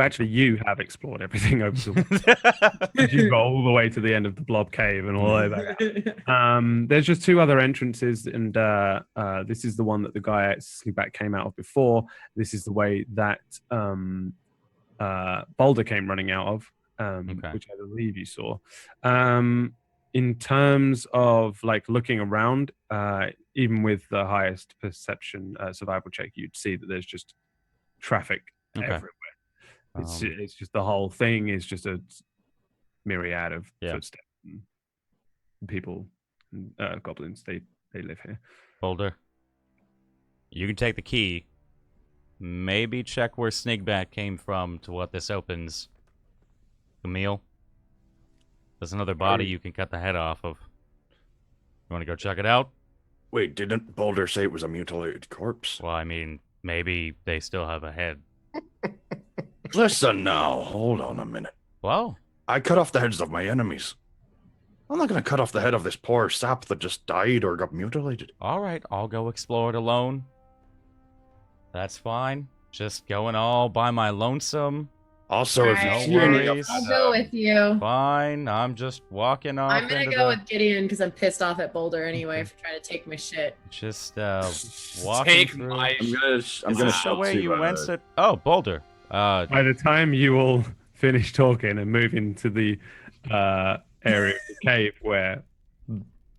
have explored everything over the you got all the way to the end of the blob cave and all the way back out. There's just two other entrances, and this is the one that the guy at Sleepback came out of before. This is the way that Boulder came running out of, which I believe you saw. In terms of like looking around, even with the highest perception survival check, you'd see that there's just traffic everywhere. It's just the whole thing is just a myriad of footsteps. And people, goblins, they live here. Boulder, you can take the key. Maybe check where Snigback came from to what this opens. Camille, there's another body you can cut the head off of. You want to go check it out? Wait, didn't Boulder say it was a mutilated corpse? Well, I mean, maybe they still have a head. Listen now, hold on a minute. Well, I cut off the heads of my enemies. I'm not going to cut off the head of this poor sap that just died or got mutilated. all right, I'll go explore it alone. That's fine. Just going all by my lonesome. Also, if you Alright. see any of I'll go with you. Fine, I'm just walking off. I'm gonna go with Gideon because I'm pissed off at Boulder anyway for trying to take my shit. Just walking Take through. my. I'm gonna Is shout this the way to, you went to... Oh, Boulder. By the time you all finish talking and move into the area of the cave where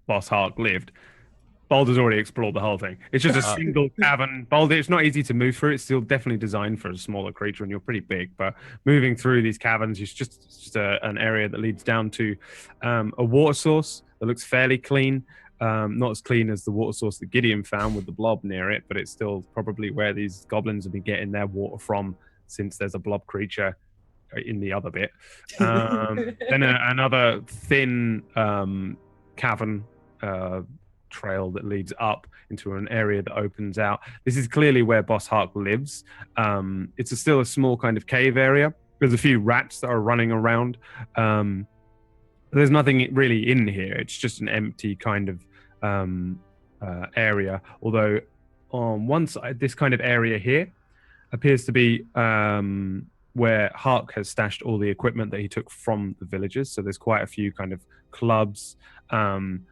Boss Hark lived, Boulder's already explored the whole thing. It's just a single cavern. Boulder, it's not easy to move through. It's still definitely designed for a smaller creature, and you're pretty big. But moving through these caverns is just an area that leads down to a water source that looks fairly clean. Not as clean as the water source that Gideon found with the blob near it, but it's still probably where these goblins have been getting their water from, since there's a blob creature in the other bit. Then another thin cavern trail that leads up into an area that opens out. This is clearly where Boss Hark lives. It's still a small kind of cave area. There's a few rats that are running around. There's nothing really in here. It's just an empty kind of area. Although on one side, this kind of area here appears to be where Hark has stashed all the equipment that he took from the villagers. So there's quite a few kind of clubs and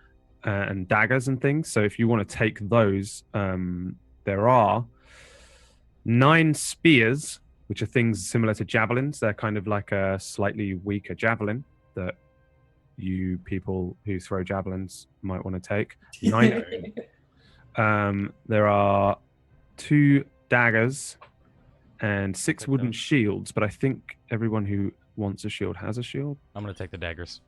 daggers and things. So if you want to take those, there are 9 spears, which are things similar to javelins. They're kind of like a slightly weaker javelin that you people who throw javelins might want to take. 9. There are 2 daggers and 6 wooden shields, but I think everyone who wants a shield has a shield. I'm going to take the daggers.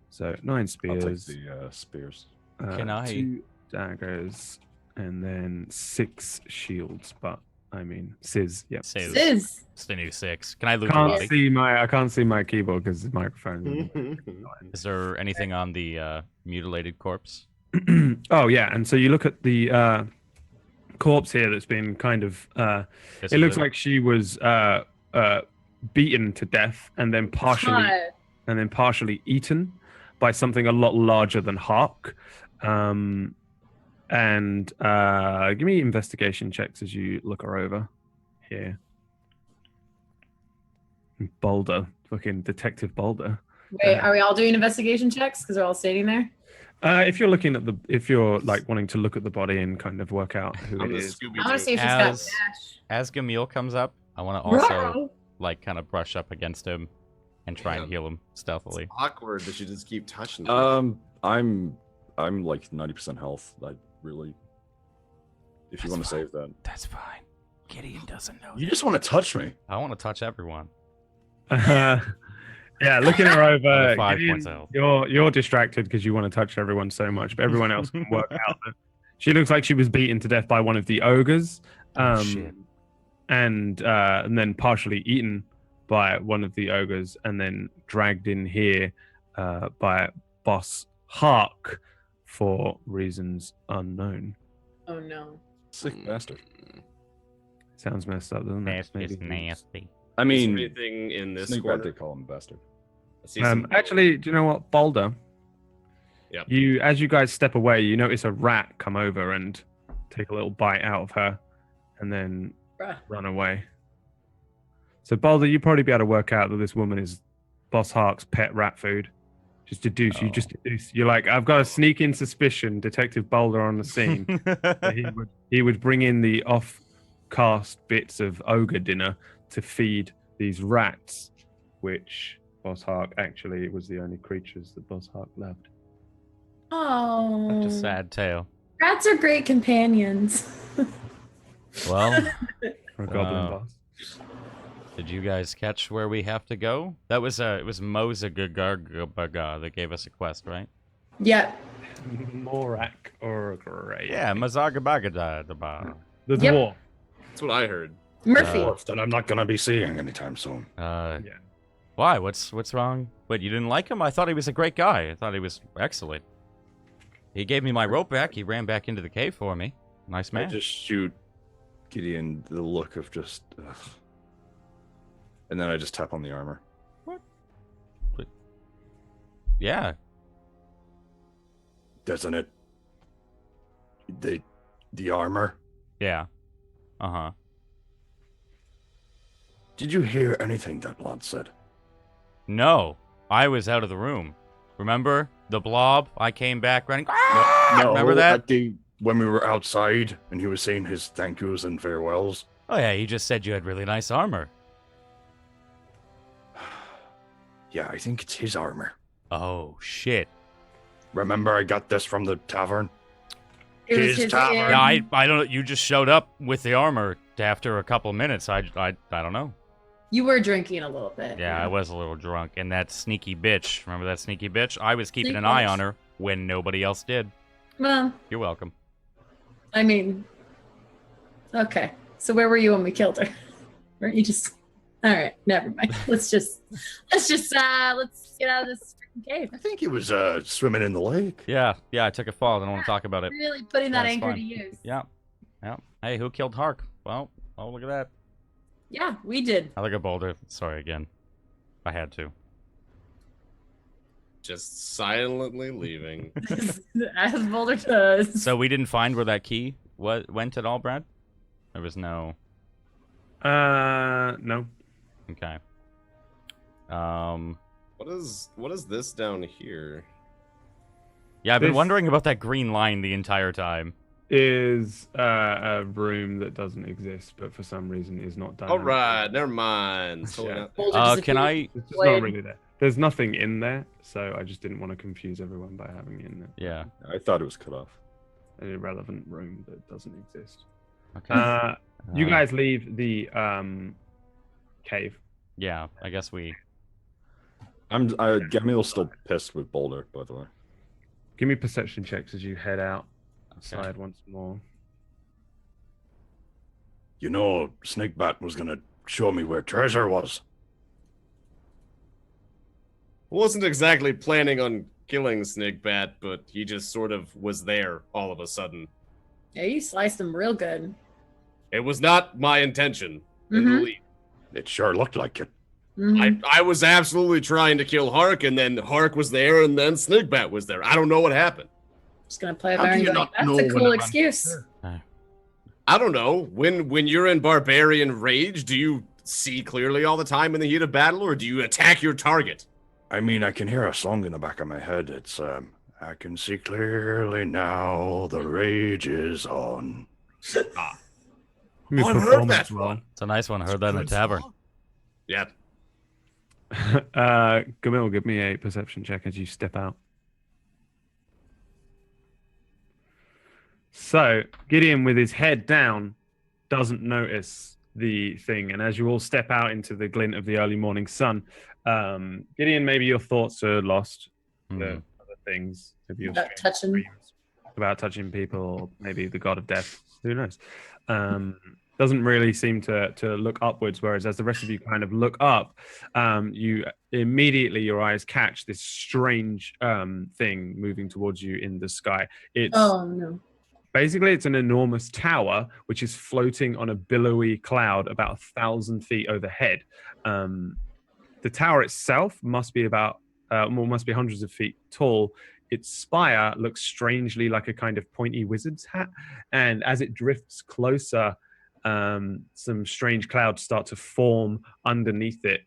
So 9 I'll take spears. the spears. Can I- 2 daggers, and then 6 shields. But I mean, Sizz. Yep. Sizz. It's the new 6. Can I loot your body? I can't see my keyboard because the microphone. Is there anything on the mutilated corpse? Oh yeah, and so you look at the corpse here that's been kind of. It looks like she was beaten to death and then partially eaten by something a lot larger than Hark. And give me investigation checks as you look her over here. Boulder, fucking Detective Boulder. Wait, are we all doing investigation checks because we're all standing there? If you're looking at if you're like wanting to look at the body and kind of work out who I'm it the is. I want to see if she's As- got dash. As Gamil comes up, I want to also like kind of brush up against him and try and heal him stealthily. It's awkward that you just keep touching. I'm like 90% health. I really, if you want to save that, That's fine. Gideon doesn't know. you just want to touch me. I want to touch everyone. Yeah, looking her over. 5 Gideon, points health. you're distracted because you want to touch everyone so much, but everyone else can work out that she looks like she was beaten to death by one of the ogres, Shit. and then partially eaten by one of the ogres, and then dragged in here by Boss Hark for reasons unknown. Oh no. Sick bastard. Sounds messed up, doesn't it? Nasty is nasty. I Is there mean, anything in this Snake corner? did call him bastard. I see some- Actually, do you know what, Boulder? Yep. As you guys step away, you notice a rat come over and take a little bite out of her. and then Bruh. run away. So Boulder, you'd probably be able to work out that this woman is Boss Hark's pet rat food. Just deduce. You just deduce. You're like, I've got a sneaking suspicion. Detective Boulder on the scene. That he would bring in the off-cast bits of ogre dinner to feed these rats, which Boss Hark actually was the only creatures that Boss Hark loved. Oh. Such a sad tale. Rats are great companions. Well, For a goblin boss. did you guys catch where we have to go? That was it was Mozagagargabaga that gave us a quest, right? Yep. Morak or Grey. Yeah, Mazagabagada. The Yep. dwarf. That's what I heard. Murphy. Dwarf that I'm not gonna be seeing anytime soon. Yeah. Why? What's wrong? Wait, you didn't like him? I thought he was a great guy. I thought he was excellent. He gave me my rope back. He ran back into the cave for me. Nice I man. just shoot Gideon the look of just, ugh. And then I just tap on the armor. Yeah. Doesn't it? The armor. Yeah. Uh-huh. Did you hear anything that lad said? No. I was out of the room. Remember? The blob? I came back running. No, Remember that? When we were outside and he was saying his thank yous and farewells. Oh, yeah, he just said you had really nice armor. Yeah, I think it's his armor. Oh, shit. Remember, I got this from the tavern. It was His his tavern. hand. Yeah, I don't know. You just showed up with the armor after a couple minutes. I don't know. You were drinking a little bit. Yeah, I was a little drunk. And that sneaky bitch, remember that sneaky bitch? I was keeping Sneak an eye bitch. on her when nobody else did. Well, You're welcome. I mean, okay. So where were you when we killed her? Weren't you just? All right, never mind. Let's get out of this freaking cave. I think he was swimming in the lake. Yeah, I took a fall. I don't want to talk about it. Really putting that That's anchor fine. to use. Yeah. Hey, who killed Hark? Well, oh, look at that. Yeah, we did. I look at Boulder. Sorry again. I had to. Just silently leaving. As Boulder does. So we didn't find where that key went at all, Brad? There was no... No. Okay. What is this down here? Yeah, I've been This- wondering about that green line the entire time. Is a room that doesn't exist, but for some reason is not done. All right, never mind. So Yeah. Boulder Can disappeared. I... It's just Blade. not really there. There's nothing in there, so I just didn't want to confuse everyone by having it in there. Yeah. I thought it was cut off. An irrelevant room that doesn't exist. Okay. You guys leave the cave. Yeah, I guess we... Gamil's still pissed with Boulder, by the way. Give me perception checks as you head out Okay. outside once more. You know, Snakebat was gonna show me where treasure was. wasn't exactly planning on killing Snakebat, but he just sort of was there all of a sudden. Yeah, you sliced him real good. It was not my intention in Mhm. the least. It sure looked like it. Mhm. I was absolutely trying to kill Hark, and then Hark was there, and then Snakebat was there. I don't know what happened. Just gonna play it How by do and you go, not that's know a when cool I'm excuse. I don't know. When you're in barbarian rage, do you see clearly all the time in the heat of battle, or do you attack your target? I mean, I can hear a song in the back of my head. It's, I can see clearly now the rage is on. Give me a Oh, I've heard performance that roll. It's a nice one. I heard that in the tavern. Yeah. Gamil, give me a perception check as you step out. So, Gideon, with his head down, doesn't notice the thing. And as you all step out into the glint of the early morning sun, Gideon, maybe your thoughts are lost. Hmm. The other things of your About strange touching. dreams about touching people, or maybe the god of death. Who knows? Doesn't really seem to look upwards, whereas as the rest of you kind of look up, you immediately, your eyes catch this strange thing moving towards you in the sky. It's Oh no. basically it's an enormous tower which is floating on a billowy cloud about 1,000 feet overhead. The tower itself must be must be hundreds of feet tall. Its spire looks strangely like a kind of pointy wizard's hat, and as it drifts closer, some strange clouds start to form underneath it,